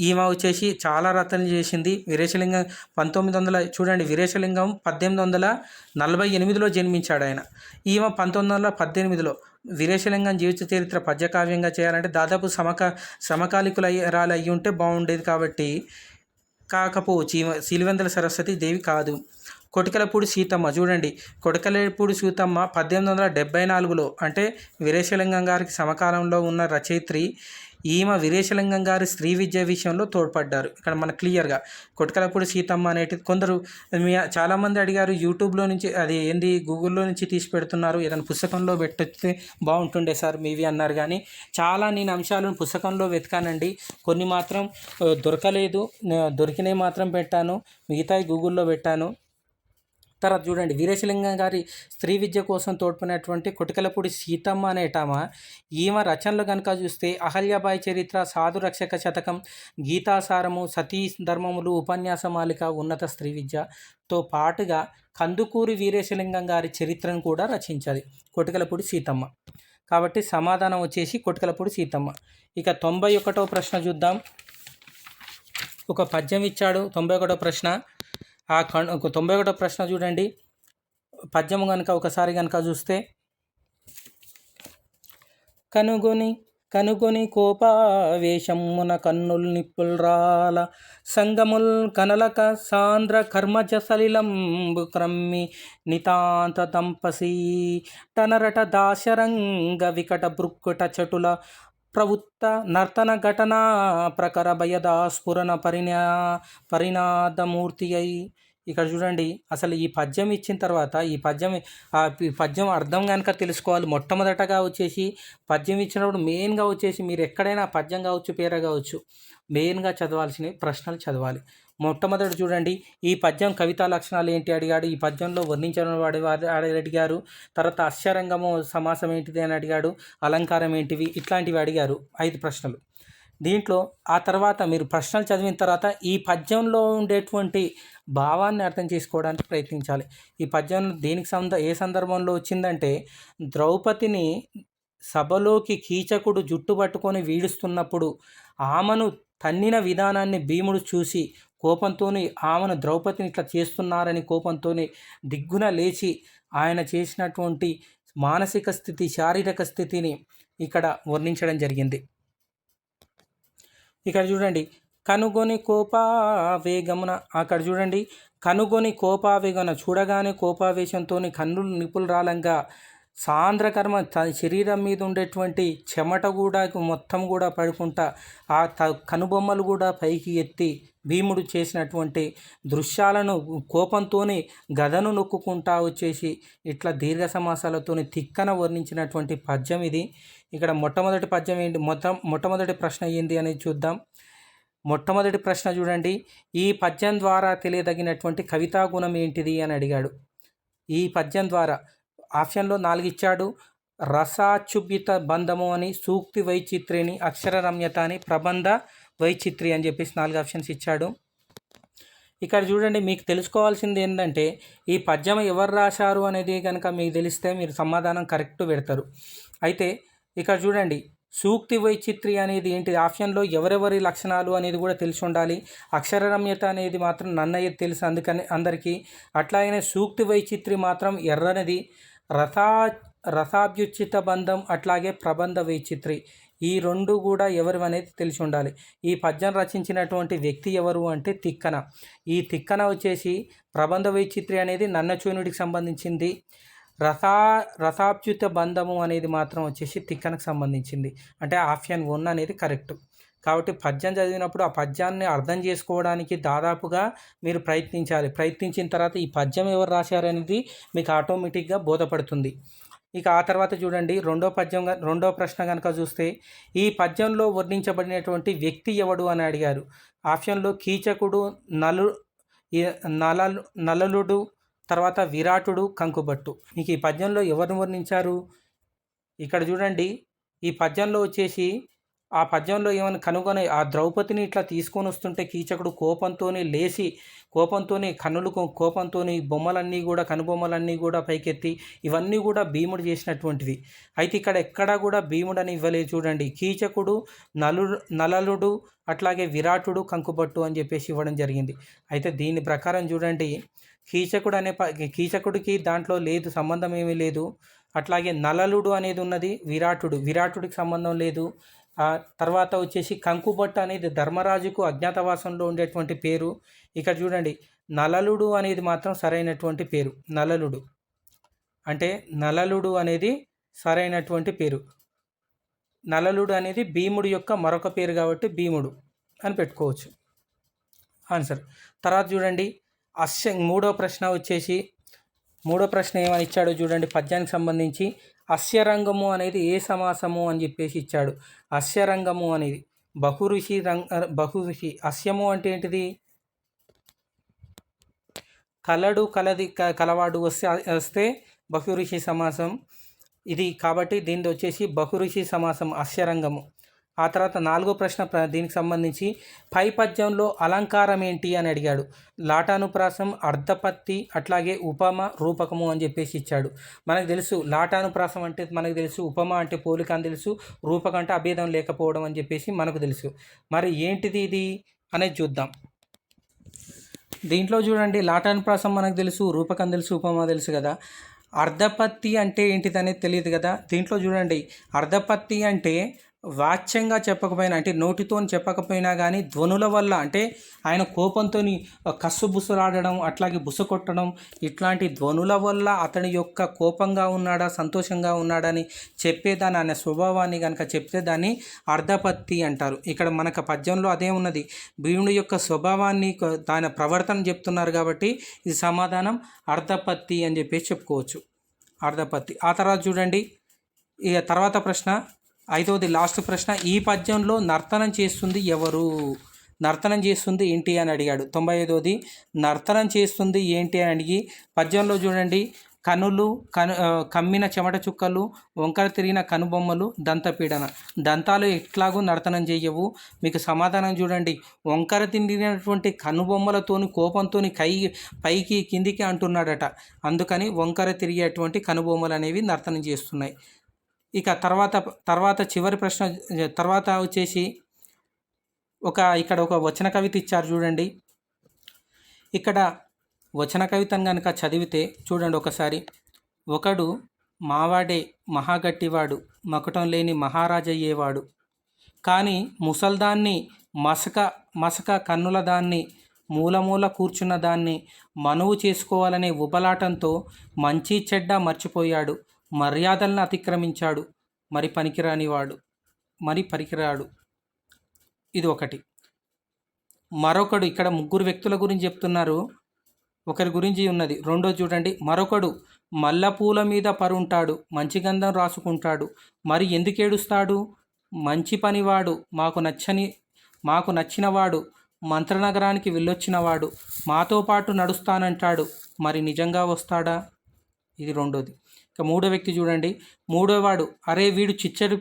ఈమె వచ్చేసి చాలా రచనలు చేసింది. వీరేశలింగం 1900 చూడండి, వీరేశలింగం 1848లో జన్మించాడు ఆయన. ఈమె 1918లో. వీరేశలింగం జీవిత చరిత్ర పద్యకావ్యంగా చేయాలంటే దాదాపు సమకాలికులు అయ్యి ఉంటే బాగుండేది, కాబట్టి కాకపోవచ్చు. ఈమె సిలివెందల సరస్వతి దేవి కాదు. కొటికలపూడి సీతమ్మ చూడండి, కొటికలపూడి సీతమ్మ 1874లో, అంటే వీరేశలింగం గారికి సమకాలంలో ఉన్న రచయిత్రి. ఈమె వీరేశలింగం గారి స్త్రీ విద్య విషయంలో తోడ్పడ్డారు. ఇక్కడ మనకు క్లియర్గా కొటికలపూడి సీతమ్మ అనేటిది కొందరు చాలామంది అడిగారు, యూట్యూబ్లో నుంచి అది ఏంది గూగుల్లో నుంచి తీసి పెడుతున్నారు, ఏదైనా పుస్తకంలో పెట్టితే బాగుంటుండే సార్ మీవి అన్నారు. కానీ చాలా నేను అంశాలను పుస్తకంలో వెతకానండి, కొన్ని మాత్రం దొరకలేదు, దొరికినవి మాత్రం పెట్టాను, మిగతాయి గూగుల్లో పెట్టాను. తర్వాత చూడండి వీరేశలింగం గారి స్త్రీ విద్య కోసం తోడ్పడినటువంటి కొటికలపూడి సీతమ్మ అనేటామా, ఈమె రచనలు కనుక చూస్తే అహల్యాబాయి చరిత్ర, సాధు రక్షక శతకం, గీతాసారము, సతీ ధర్మములు, ఉపన్యాసమాలిక, ఉన్నత స్త్రీ విద్యతో పాటుగా కందుకూరి వీరేశలింగం గారి చరిత్రను కూడా రచించాలి కొటికలపూడి సీతమ్మ. కాబట్టి సమాధానం వచ్చేసి కొటికలపూడి సీతమ్మ. ఇక 91వ ప్రశ్న చూద్దాం. ఒక పద్యం ఇచ్చాడు 91వ ప్రశ్న. ఆ 91వ ప్రశ్న చూడండి. పద్యం కనుక ఒకసారి కనుక చూస్తే, కనుగొని కోపావేశమున కన్నుల్ నిప్పుల్రాల సంగముల్ కనలక సాంద్ర కర్మజ సలిలంబు క్రమ్మి నితాంత తంపసి టనరట దాశరంగ వికట బృక్కుట చటుల ప్రవృత్త నర్తన ఘటనా ప్రకర భయదా స్ఫురణ పరిణాదమూర్తి అయి. ఇక్కడ చూడండి, అసలు ఈ పద్యం ఇచ్చిన తర్వాత ఈ పద్యం అర్థం కనుక తెలుసుకోవాలి. మొట్టమొదటగా వచ్చేసి పద్యం ఇచ్చినప్పుడు మెయిన్గా వచ్చేసి మీరు ఎక్కడైనా పద్యం కావచ్చు, పేర కావచ్చు, మెయిన్గా చదవాల్సినవి ప్రశ్నలు చదవాలి. మొట్టమొదటి చూడండి, ఈ పద్యం కవితా లక్షణాలు ఏంటి అడిగాడు. ఈ పద్యంలో వర్ణించిన వాడు అడిగారు. తర్వాత అస్యరంగము సమాసం ఏంటిది అని అడిగాడు. అలంకారం ఏంటివి, ఇట్లాంటివి అడిగారు. 5 ప్రశ్నలు. దీంట్లో ఆ తర్వాత మీరు ప్రశ్నలు చదివిన తర్వాత ఈ పద్యంలో ఉండేటువంటి భావాన్ని అర్థం చేసుకోవడానికి ప్రయత్నించాలి. ఈ పద్యం దేనికి ఏ సందర్భంలో వచ్చిందంటే, ద్రౌపదిని సభలోకి కీచకుడు జుట్టు పట్టుకొని వీడుస్తున్నప్పుడు ఆమెను తన్నిన విధానాన్ని భీముడు చూసి కోపంతో ఆమెను ద్రౌపదిని ఇట్లా చేస్తున్నారని కోపంతో దిగ్గున లేచి ఆయన చేసినటువంటి మానసిక స్థితి, శారీరక స్థితిని ఇక్కడ వర్ణించడం జరిగింది. ఇక్కడ చూడండి, కనుగొని కోపావేగమున, అక్కడ చూడండి, కనుగొని కోపావేగమున, చూడగానే కోపావేశంతో కన్నులు నిపులరాలంగా సాంద్రకర్మ శరీరం మీద ఉండేటువంటి చెమట కూడా మొత్తం కూడా పడుకుంటా ఆ కనుబొమ్మలు కూడా పైకి ఎత్తి భీముడు చేసినటువంటి దృశ్యాలను కోపంతో గదను నొక్కుంటా వచ్చేసి ఇట్లా దీర్ఘ సమాసాలతో తిక్కన వర్ణించినటువంటి పద్యం ఇది. ఇక్కడ మొట్టమొదటి పద్యం ఏంటి, మొట్టమొదటి ప్రశ్న ఏంది అనేది చూద్దాం. మొట్టమొదటి ప్రశ్న చూడండి, ఈ పద్యం ద్వారా తెలియదగినటువంటి కవితా గుణం ఏంటిది అని అడిగాడు. ఈ పద్యం ద్వారా ఆప్షన్లో 4 ఇచ్చాడు. రసాచుభిత బంధము అని, సూక్తి వైచిత్రిని, అక్షర రమ్యత అని, ప్రబంధ వైచిత్రి అని చెప్పేసి 4 ఆప్షన్స్ ఇచ్చాడు. ఇక్కడ చూడండి, మీకు తెలుసుకోవాల్సింది ఏంటంటే ఈ పద్యం ఎవరు రాశారు అనేది కనుక మీకు తెలిస్తే మీరు సమాధానం కరెక్ట్ పెడతారు. అయితే ఇక్కడ చూడండి, సూక్తి వైచిత్రి అనేది ఏంటి, ఆప్షన్లో ఎవరెవరి లక్షణాలు అనేది కూడా తెలిసి ఉండాలి. అక్షర రమ్యత అనేది మాత్రం నన్నయ్య తెలుసు అందుకని అందరికీ. అట్లాగనే సూక్తి వైచిత్రి మాత్రం ఎర్రనిది. రసాభ్యుచిత బంధం అట్లాగే ప్రబంధ వైచిత్రి, ఈ 2 కూడా ఎవరు అనేది తెలిసి ఉండాలి. ఈ పద్యం రచించినటువంటి వ్యక్తి ఎవరు అంటే తిక్కన. ఈ తిక్కన వచ్చేసి ప్రబంధ వైచిత్రి అనేది నన్నచూనుడికి సంబంధించింది. రసాభ్యుత బంధము అనేది మాత్రం వచ్చేసి తిక్కనకు సంబంధించింది. అంటే ఆప్షన్ 1 అనేది కరెక్ట్. కాబట్టి పద్యం చదివినప్పుడు ఆ పద్యాన్ని అర్థం చేసుకోవడానికి దాదాపుగా మీరు ప్రయత్నించాలి. ప్రయత్నించిన తర్వాత ఈ పద్యం ఎవరు రాశారనేది మీకు ఆటోమేటిక్గా బోధపడుతుంది. ఇక ఆ తర్వాత చూడండి, రెండో ప్రశ్న కనుక చూస్తే, ఈ పద్యంలో వర్ణించబడినటువంటి వ్యక్తి ఎవడు అని అడిగారు. ఆప్షన్లో కీచకుడు, నలలుడు, తర్వాత విరాటుడు, కంకుబట్టు. మీకు ఈ పద్యంలో ఎవరిని వర్ణించారు? ఇక్కడ చూడండి, ఈ పద్యంలో వచ్చేసి ఆ పద్యంలో ఏమైనా కనుగొని ఆ ద్రౌపదిని ఇట్లా తీసుకొని వస్తుంటే కీచకుడు కోపంతో లేచి కోపంతో బొమ్మలన్నీ కూడా కనుబొమ్మలన్నీ కూడా పైకెత్తి ఇవన్నీ కూడా భీముడు చేసినటువంటివి. అయితే ఇక్కడ ఎక్కడా కూడా భీముడు అని ఇవ్వలేదు. చూడండి, కీచకుడు, నలలుడు, అట్లాగే విరాటుడు, కంకుబట్టు అని చెప్పేసి ఇవ్వడం జరిగింది. అయితే దీని ప్రకారం చూడండి, కీచకుడికి దాంట్లో లేదు, సంబంధం ఏమీ లేదు. అట్లాగే నలలుడు అనేది ఉన్నది, విరాటుడికి సంబంధం లేదు. తర్వాత వచ్చేసి కంకుబట్టు అనేది ధర్మరాజుకు అజ్ఞాతవాసంలో ఉండేటువంటి పేరు. ఇక్కడ చూడండి, నలలుడు అనేది మాత్రం సరైనటువంటి పేరు. నలలుడు అనేది సరైనటువంటి పేరు. నలలుడు అనేది భీముడి యొక్క మరొక పేరు కాబట్టి భీముడు అని పెట్టుకోవచ్చు ఆన్సర్. తర్వాత చూడండి, మూడో ప్రశ్న ఏమని ఇచ్చాడో చూడండి. పద్యానికి సంబంధించి అస్యరంగము అనేది ఏ సమాసము అని చెప్పేసి ఇచ్చాడు. అస్యరంగము అనేది బహుఋషి. అస్యము అంటే ఏంటిది? కలడు కలది కలవాడు వస్తే బహురుషి సమాసం ఇది. కాబట్టి దీనిది వచ్చేసి బహురుషి సమాసం అస్యరంగము. ఆ తర్వాత 4వ ప్రశ్న దీనికి సంబంధించి పై పద్యంలో అలంకారం ఏంటి అని అడిగాడు. లాటానుప్రాసం, అర్ధపత్తి, అట్లాగే ఉపమ, రూపకము అని చెప్పేసి ఇచ్చాడు. మనకు తెలుసు లాటానుప్రాసం అంటే మనకు తెలుసు, ఉపమ అంటే పోలిక అని తెలుసు, రూపకం అంటే అభేదం లేకపోవడం అని చెప్పేసి మనకు తెలుసు. మరి ఏంటిది ఇది అనేది చూద్దాం. దీంట్లో చూడండి, లాటానుప్రాసం మనకు తెలుసు, రూపకం తెలుసు, ఉపమ తెలుసు కదా. అర్ధపత్తి అంటే ఏంటిది అనేది తెలియదు కదా. దీంట్లో చూడండి, అర్ధపత్తి అంటే వాచ్యంగా చెప్పకపోయినా, అంటే నోటితో చెప్పకపోయినా కానీ ధ్వనుల వల్ల, అంటే ఆయన కోపంతో కస్సు బుసలాడడం, అట్లాగే బుస కొట్టడం, ఇట్లాంటి ధ్వనుల వల్ల అతని యొక్క కోపంగా ఉన్నాడా సంతోషంగా ఉన్నాడని చెప్పేదాన్ని, ఆయన స్వభావాన్ని కనుక చెప్తే దాన్ని అర్ధపత్తి అంటారు. ఇక్కడ మనకు పద్యంలో అదే ఉన్నది, భీముడి యొక్క స్వభావాన్ని దాని ప్రవర్తన చెప్తున్నారు కాబట్టి ఇది సమాధానం అర్ధపత్తి అని చెప్పేసి చెప్పుకోవచ్చు. అర్ధపత్తి. ఆ తర్వాత చూడండి, ఇక తర్వాత ప్రశ్న 5వది లాస్ట్ ప్రశ్న. ఈ పద్యంలో నర్తనం చేస్తుంది ఎవరు? నర్తనం చేస్తుంది ఏంటి అని అడిగాడు. 95వది నర్తనం చేస్తుంది ఏంటి అని అడిగి పద్యంలో చూడండి, కనులు కమ్మిన చెమట చుక్కలు, వంకర తిరిగిన కనుబొమ్మలు, దంతపీడన. దంతాలు ఎట్లాగూ నర్తనం చేయవు. మీకు సమాధానం చూడండి, వంకర తిరిగినటువంటి కనుబొమ్మలతోని కోపంతో పైకి కిందికి అంటున్నాడట. అందుకని వంకర తిరిగేటువంటి కనుబొమ్మలు అనేవి నర్తనం చేస్తున్నాయి. ఇక తర్వాత చివరి ప్రశ్న తర్వాత వచ్చేసి ఇక్కడ ఒక వచన కవిత ఇచ్చారు చూడండి. ఇక్కడ వచన కవితను కనుక చదివితే చూడండి ఒకసారి. ఒకడు మావాడే మహాగట్టివాడు, మకుటం లేని మహారాజయ్యేవాడు, కానీ ముసల్దాన్ని మసక కన్నుల దాన్ని, మూలమూల కూర్చున్న దాన్ని మనువు చేసుకోవాలనే ఉబలాటంతో మంచి చెడ్డ మర్చిపోయాడు, మర్యాదలను అతిక్రమించాడు, మరి పనికిరాడు. ఇది ఒకటి. మరొకడు, ఇక్కడ 3 వ్యక్తుల గురించి చెప్తున్నారు, ఒకరి గురించి ఉన్నది. రెండో చూడండి, మరొకడు మల్లెపూల మీద పరుంటాడు, మంచి గంధం రాసుకుంటాడు, మరి ఎందుకు ఏడుస్తాడు? మంచి పనివాడు, మాకు నచ్చినవాడు, మంత్రనగరానికి వెళ్ళొచ్చినవాడు, మాతో పాటు నడుస్తానంటాడు, మరి నిజంగా వస్తాడా? ఇది రెండోది. ఇక 3వ వ్యక్తి చూడండి, 3వవాడు, అరే వీడు చిచ్చర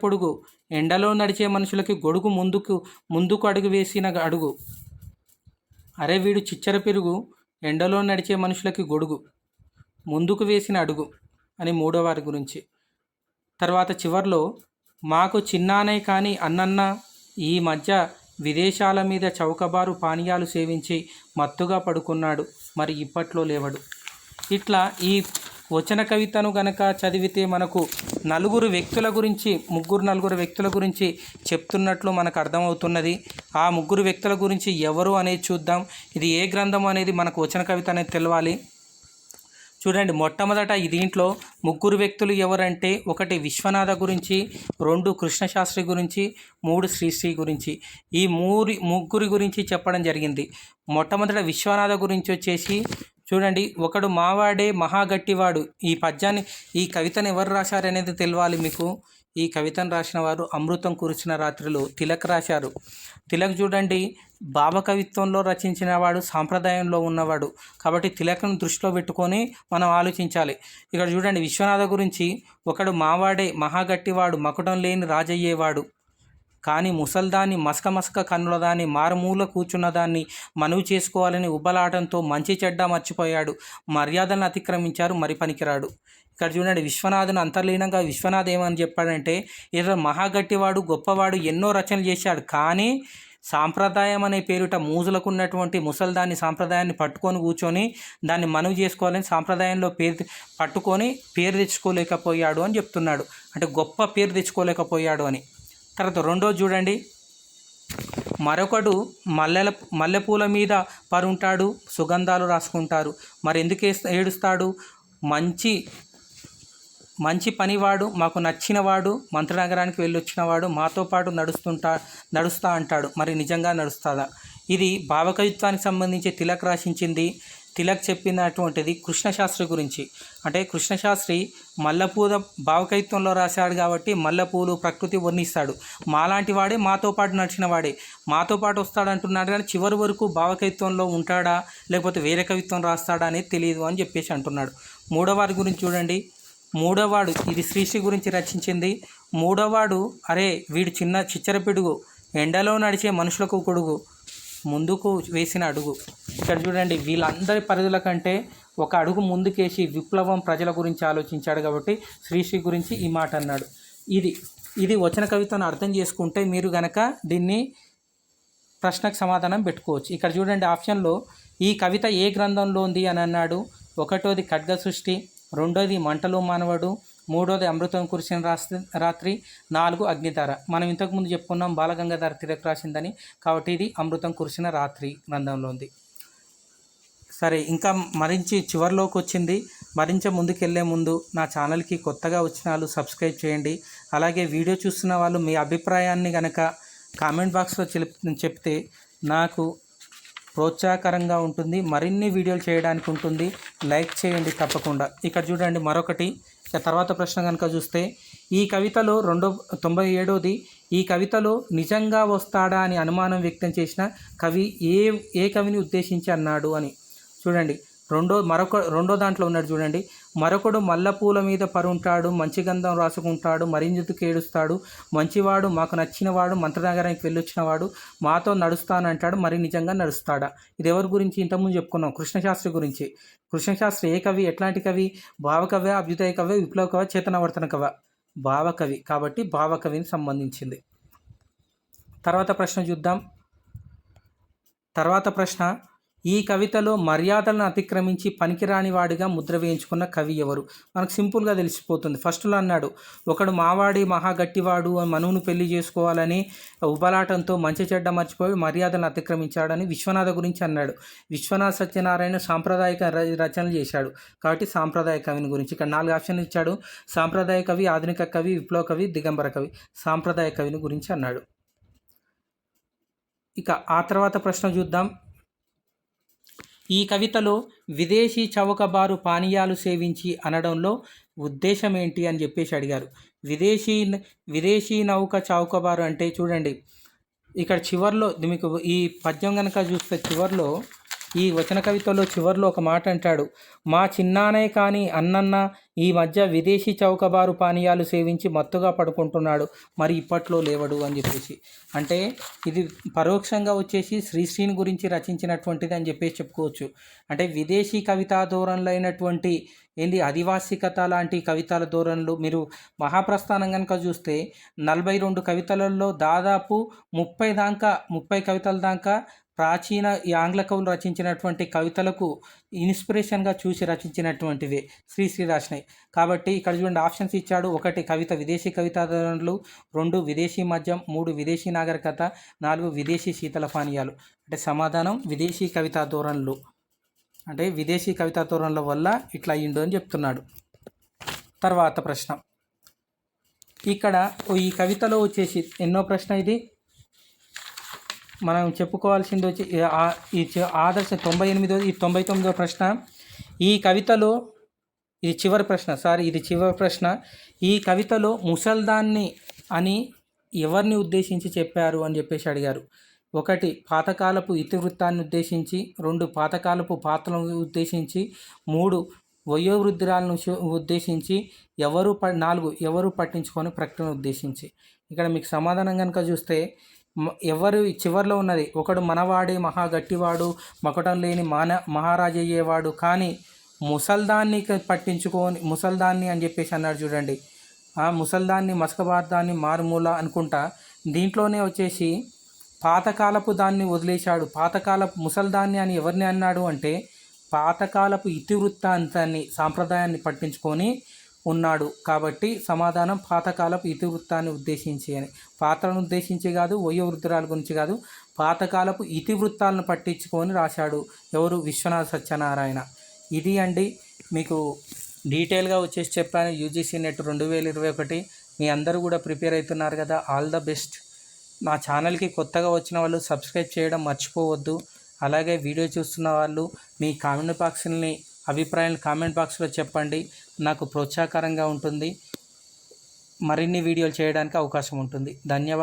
పొడుగు, ఎండలో నడిచే మనుషులకి గొడుగు ముందుకు అడుగు వేసిన అడుగు. అరే వీడు చిచ్చర పెరుగు, ఎండలో నడిచే మనుషులకి గొడుగు ముందుకు వేసిన అడుగు అని 3వవారి గురించి. తర్వాత చివర్లో, మాకు చిన్నానే కానీ అన్నన్న ఈ మధ్య విదేశాల మీద చౌకబారు పానీయాలు సేవించి మత్తుగా పడుకున్నాడు, మరి ఇప్పట్లో లేవడు. ఇట్లా ఈ వచన కవితను గనక చదివితే మనకు 4 వ్యక్తుల గురించి చెప్తున్నట్లు మనకు అర్థమవుతున్నది. ఆ 3 వ్యక్తుల గురించి ఎవరు అనేది చూద్దాం. ఇది ఏ గ్రంథం అనేది మనకు వచన కవిత అనేది తెలవాలి. చూడండి, మొట్టమొదట దీంట్లో 3 వ్యక్తులు ఎవరంటే, 1 విశ్వనాథ గురించి, 2 కృష్ణశాస్త్రి గురించి, 3 శ్రీశ్రీ గురించి. ఈ 3 గురించి చెప్పడం జరిగింది. మొట్టమొదట విశ్వనాథ గురించి వచ్చేసి చూడండి, ఒకడు మావాడే మహాగట్టివాడు. ఈ కవితను ఎవరు రాశారనేది తెలవాలి మీకు. ఈ కవితను రాసిన వారు అమృతం కురిసిన రాత్రిలో తిలక్ రాశారు. తిలక్ చూడండి, భావకవిత్వంలో రచించిన వాడు, సాంప్రదాయంలో ఉన్నవాడు. కాబట్టి తిలక్ను దృష్టిలో పెట్టుకొని మనం ఆలోచించాలి. ఇక్కడ చూడండి, విశ్వనాథ గురించి, ఒకడు మావాడే మహాగట్టివాడు, మకుటం లేని రాజయ్యేవాడు, కానీ ముసల్దాన్ని మసక కన్నుల దాన్ని, మారుమూల కూర్చున్న దాన్ని మనువు చేసుకోవాలని ఉబ్బలాటంతో మంచి చెడ్డ మర్చిపోయాడు, మర్యాదలను అతిక్రమించారు, మరి పనికిరాడు. ఇక్కడ చూడండి, విశ్వనాథుని అంతర్లీనంగా విశ్వనాథ్ ఏమని చెప్పాడంటే, ఇతడు మహాగట్టివాడు, గొప్పవాడు, ఎన్నో రచనలు చేశాడు, కానీ సాంప్రదాయం అనే పేరుట మూజులకు ఉన్నటువంటి ముసల్దాన్ని సాంప్రదాయాన్ని పట్టుకొని కూర్చొని దాన్ని మనువు చేసుకోవాలని సాంప్రదాయంలో పట్టుకొని పేరు తెచ్చుకోలేకపోయాడు అని చెప్తున్నాడు. అంటే గొప్ప పేరు తెచ్చుకోలేకపోయాడు అని. తర్వాత రెండోది చూడండి, మరొకడు మల్లెపూల మీద పరుంటాడు, సుగంధాలు రాసుకుంటారు, మరి ఎందుకు ఏడుస్తాడు? మంచి పనివాడు, మాకు నచ్చినవాడు, మంత్రనగరానికి వెళ్ళొచ్చినవాడు, మాతో పాటు నడుస్తా అంటాడు, మరి నిజంగా నడుస్తుందా? ఇది భావకవిత్వానికి సంబంధించి తిలక్ రాసించింది. తిలక్ చెప్పినటువంటిది కృష్ణశాస్త్రి గురించి. అంటే కృష్ణశాస్త్రి మల్లెపూల భావకవిత్వంలో రాశాడు కాబట్టి మల్లెపూలు ప్రకృతి వర్ణిస్తాడు. మాలాంటి వాడే, మాతో పాటు నడిచిన వాడే, మాతో పాటు వస్తాడు అంటున్నాడు కానీ చివరి వరకు భావకవిత్వంలో ఉంటాడా లేకపోతే వేరే కవిత్వం రాస్తాడా అనేది తెలియదు అని చెప్పేసి అంటున్నాడు. మూడోవాడి గురించి చూడండి. మూడోవాడు ఇది శ్రీశ్రీ గురించి రచించింది. మూడోవాడు అరే వీడు చిన్న చిచ్చర పిడుగు, ఎండలో నడిచే మనుషులకు కొడుగు, ముందుకు వేసిన అడుగు. ఇక్కడ చూడండి, వీళ్ళందరి పరిధుల కంటే ఒక అడుగు ముందుకేసి విప్లవం ప్రజల గురించి ఆలోచించాడు కాబట్టి శ్రీశ్రీ గురించి ఈ మాట అన్నాడు. ఇది వచన కవితను అర్థం చేసుకుంటే మీరు గనక దీన్ని ప్రశ్నకు సమాధానం పెట్టుకోవచ్చు. ఇక్కడ చూడండి ఆప్షన్లో ఈ కవిత ఏ గ్రంథంలో ఉంది అని అన్నాడు. ఒకటోది ఖడ్గ సృష్టి, రెండోది మంటలు మానవుడు, మూడోది అమృతం కురిసిన రాత్రి, 4 అగ్నిధార. మనం ఇంతకుముందు చెప్పుకున్నాం బాలగంగాధర తిలక్ రాసిందని, కాబట్టి ఇది అమృతం కురిసిన రాత్రి గ్రంథంలో ఉంది. సరే, ఇంకా మరించి చివరిలోకి వచ్చింది. మరింత ముందుకెళ్లే ముందు నా ఛానల్కి కొత్తగా వచ్చిన వాళ్ళు సబ్స్క్రైబ్ చేయండి. అలాగే వీడియో చూస్తున్న వాళ్ళు మీ అభిప్రాయాన్ని కనుక కామెంట్ బాక్స్లో చెప్తే నాకు ప్రోత్సాహకరంగా ఉంటుంది, మరిన్ని వీడియోలు చేయడానికి ఉంటుంది. లైక్ చేయండి తప్పకుండా. ఇక్కడ చూడండి మరొకటి. తర్వాత ప్రశ్న కనుక చూస్తే ఈ కవితలో 97ది ఈ కవితలో నిజంగా వస్తాడా అని అనుమానం వ్యక్తం చేసిన కవి ఏ కవిని ఉద్దేశించి అన్నాడు అని చూడండి. రెండో దాంట్లో ఉన్నాడు చూడండి. మరొకడు మల్లెపూల మీద పరుంటాడు, మంచి గంధం రాసుకుంటాడు, మరింజుతు కేడుస్తాడు, మంచివాడు మాకు నచ్చినవాడు, మంత్రనగరానికి వెళ్ళొచ్చినవాడు, మాతో నడుస్తానంటాడు, మరి నిజంగా నడుస్తాడా? ఇది ఎవరి గురించి? ఇంతకుముందు చెప్పుకున్నాం, కృష్ణశాస్త్రి గురించి. కృష్ణశాస్త్రి ఏ కవి? ఎట్లాంటి కవి? భావకవి, అభ్యుదయ కవి, విప్లవ కవి, చేతనవర్తన కవి? భావకవి, కాబట్టి భావకవిని సంబంధించింది. తర్వాత ప్రశ్న చూద్దాం. తర్వాత ప్రశ్న, ఈ కవితలో మర్యాదలను అతిక్రమించి పనికిరాని వాడిగా ముద్ర వేయించుకున్న కవి ఎవరు? మనకు సింపుల్గా తెలిసిపోతుంది. ఫస్ట్లో అన్నాడు, ఒకడు మావాడి మహాగట్టివాడు మనువును పెళ్లి చేసుకోవాలని ఉబలాటంతో మంచి చెడ్డ మర్చిపోయి మర్యాదలను అతిక్రమించాడని విశ్వనాథ గురించి అన్నాడు. విశ్వనాథ సత్యనారాయణ సాంప్రదాయక రచనలు చేశాడు కాబట్టి సాంప్రదాయ కవిని గురించి. ఇక్కడ 4 ఆప్షన్లు ఇచ్చాడు. సాంప్రదాయ కవి, ఆధునిక కవి, విప్లవ కవి, దిగంబర కవి. సాంప్రదాయ కవిని గురించి అన్నాడు. ఇక ఆ తర్వాత ప్రశ్న చూద్దాం. ఈ కవితలో విదేశీ చౌకబారు పానీయాలు సేవించి అనడంలో ఉద్దేశం ఏంటి అని చెప్పేసి అడిగారు. విదేశీ నౌక చౌకబారు అంటే చూడండి, ఇక్కడ చివర్లో మీకు ఈ పద్యం కనుక చూస్తే చివర్లో ఈ వచన కవితలో చివర్లో ఒక మాట అంటాడు, మా చిన్నానే కానీ అన్నన్న ఈ మధ్య విదేశీ చౌకబారు పానీయాలు సేవించి మత్తుగా పడుకుంటున్నాడు, మరి ఇప్పట్లో లేవడు అని చెప్పేసి. అంటే ఇది పరోక్షంగా వచ్చేసి శ్రీశ్రీని గురించి రచించినటువంటిది అని చెప్పేసి చెప్పుకోవచ్చు. అంటే విదేశీ కవితా ధోరణులు అయినటువంటి ఆదివాసీ కథ లాంటి కవితల ధోరణులు మీరు మహాప్రస్థానం కనుక చూస్తే 42 కవితలలో దాదాపు 30 కవితల దాకా ప్రాచీన ఈ ఆంగ్ల కవులు రచించినటువంటి కవితలకు ఇన్స్పిరేషన్గా చూసి రచించినటువంటివే శ్రీశ్రీ రాసినాయి. కాబట్టి ఇక్కడ చూడండి ఆప్షన్స్ ఇచ్చాడు. 1 కవిత విదేశీ కవితా ధోరణులు, 2 విదేశీ మద్యం, 3 విదేశీ నాగరికత, 4 విదేశీ శీతల పానీయాలు. అంటే సమాధానం విదేశీ కవితా ధోరణులు. అంటే విదేశీ కవితా ధోరణుల వల్ల ఇట్లా అయ్యిండు అని చెప్తున్నాడు. తర్వాత ప్రశ్న, ఇక్కడ ఈ కవితలో వచ్చేసి ఎన్నో ప్రశ్న ఇది మనం చెప్పుకోవాల్సింది వచ్చి ఆదర్శ 99వ ప్రశ్న. ఈ కవితలో ఇది చివరి ప్రశ్న. ఈ కవితలో ముసల్దాన్ని అని ఎవరిని ఉద్దేశించి చెప్పారు అని చెప్పేసి అడిగారు. 1 పాతకాలపు ఇతివృత్తాన్ని ఉద్దేశించి, 2 పాతకాలపు పాత్రలను ఉద్దేశించి, 3 వయోవృద్ధురాలను ఉద్దేశించి, 4 ఎవరు పట్టించుకొని ప్రకటన ఉద్దేశించి. ఇక్కడ మీకు సమాధానం కనుక చూస్తే ఎవరు చివరిలో ఉన్నది, ఒకడు మనవాడే మహాగట్టివాడు, మకటం లేని మహారాజు అయ్యేవాడు, కానీ ముసల్దాన్ని పట్టించుకొని ముసల్దాన్ని అని చెప్పేసి అన్నాడు చూడండి. ఆ ముసల్దాన్ని మసకబార్దాన్ని మారుమూల అనుకుంటా. దీంట్లోనే వచ్చేసి పాతకాలపు దాన్ని వదిలేశాడు. పాతకాలపు ముసల్దాన్ని అని ఎవరిని అన్నాడు అంటే పాతకాలపు ఇతివృత్తాంతాన్ని సాంప్రదాయాన్ని పట్టించుకొని ఉన్నాడు. కాబట్టి సమాధానం పాతకాలపు ఇతివృత్తాన్ని ఉద్దేశించి అని. పాత్రను ఉద్దేశించి కాదు, వయోవృద్ధురాల గురించి కాదు, పాతకాలపు ఇతివృత్తాలను పట్టించుకొని రాశాడు. ఎవరు? విశ్వనాథ సత్యనారాయణ. ఇది అండి మీకు డీటెయిల్గా వచ్చేసి చెప్పాను. UGC net 2021. మీ అందరూ కూడా ప్రిపేర్ అవుతున్నారు కదా, ఆల్ ద బెస్ట్. నా ఛానల్కి కొత్తగా వచ్చిన వాళ్ళు సబ్స్క్రైబ్ చేయడం మర్చిపోవద్దు. అలాగే వీడియో చూస్తున్న వాళ్ళు మీ అభిప్రాయాలను కామెంట్ బాక్స్లో చెప్పండి. నాకు ప్రోత్సాహకరంగా ఉంటుంది. మరిన్ని వీడియోలు చేయడానికి అవకాశం ఉంటుంది. ధన్యవాదాలు.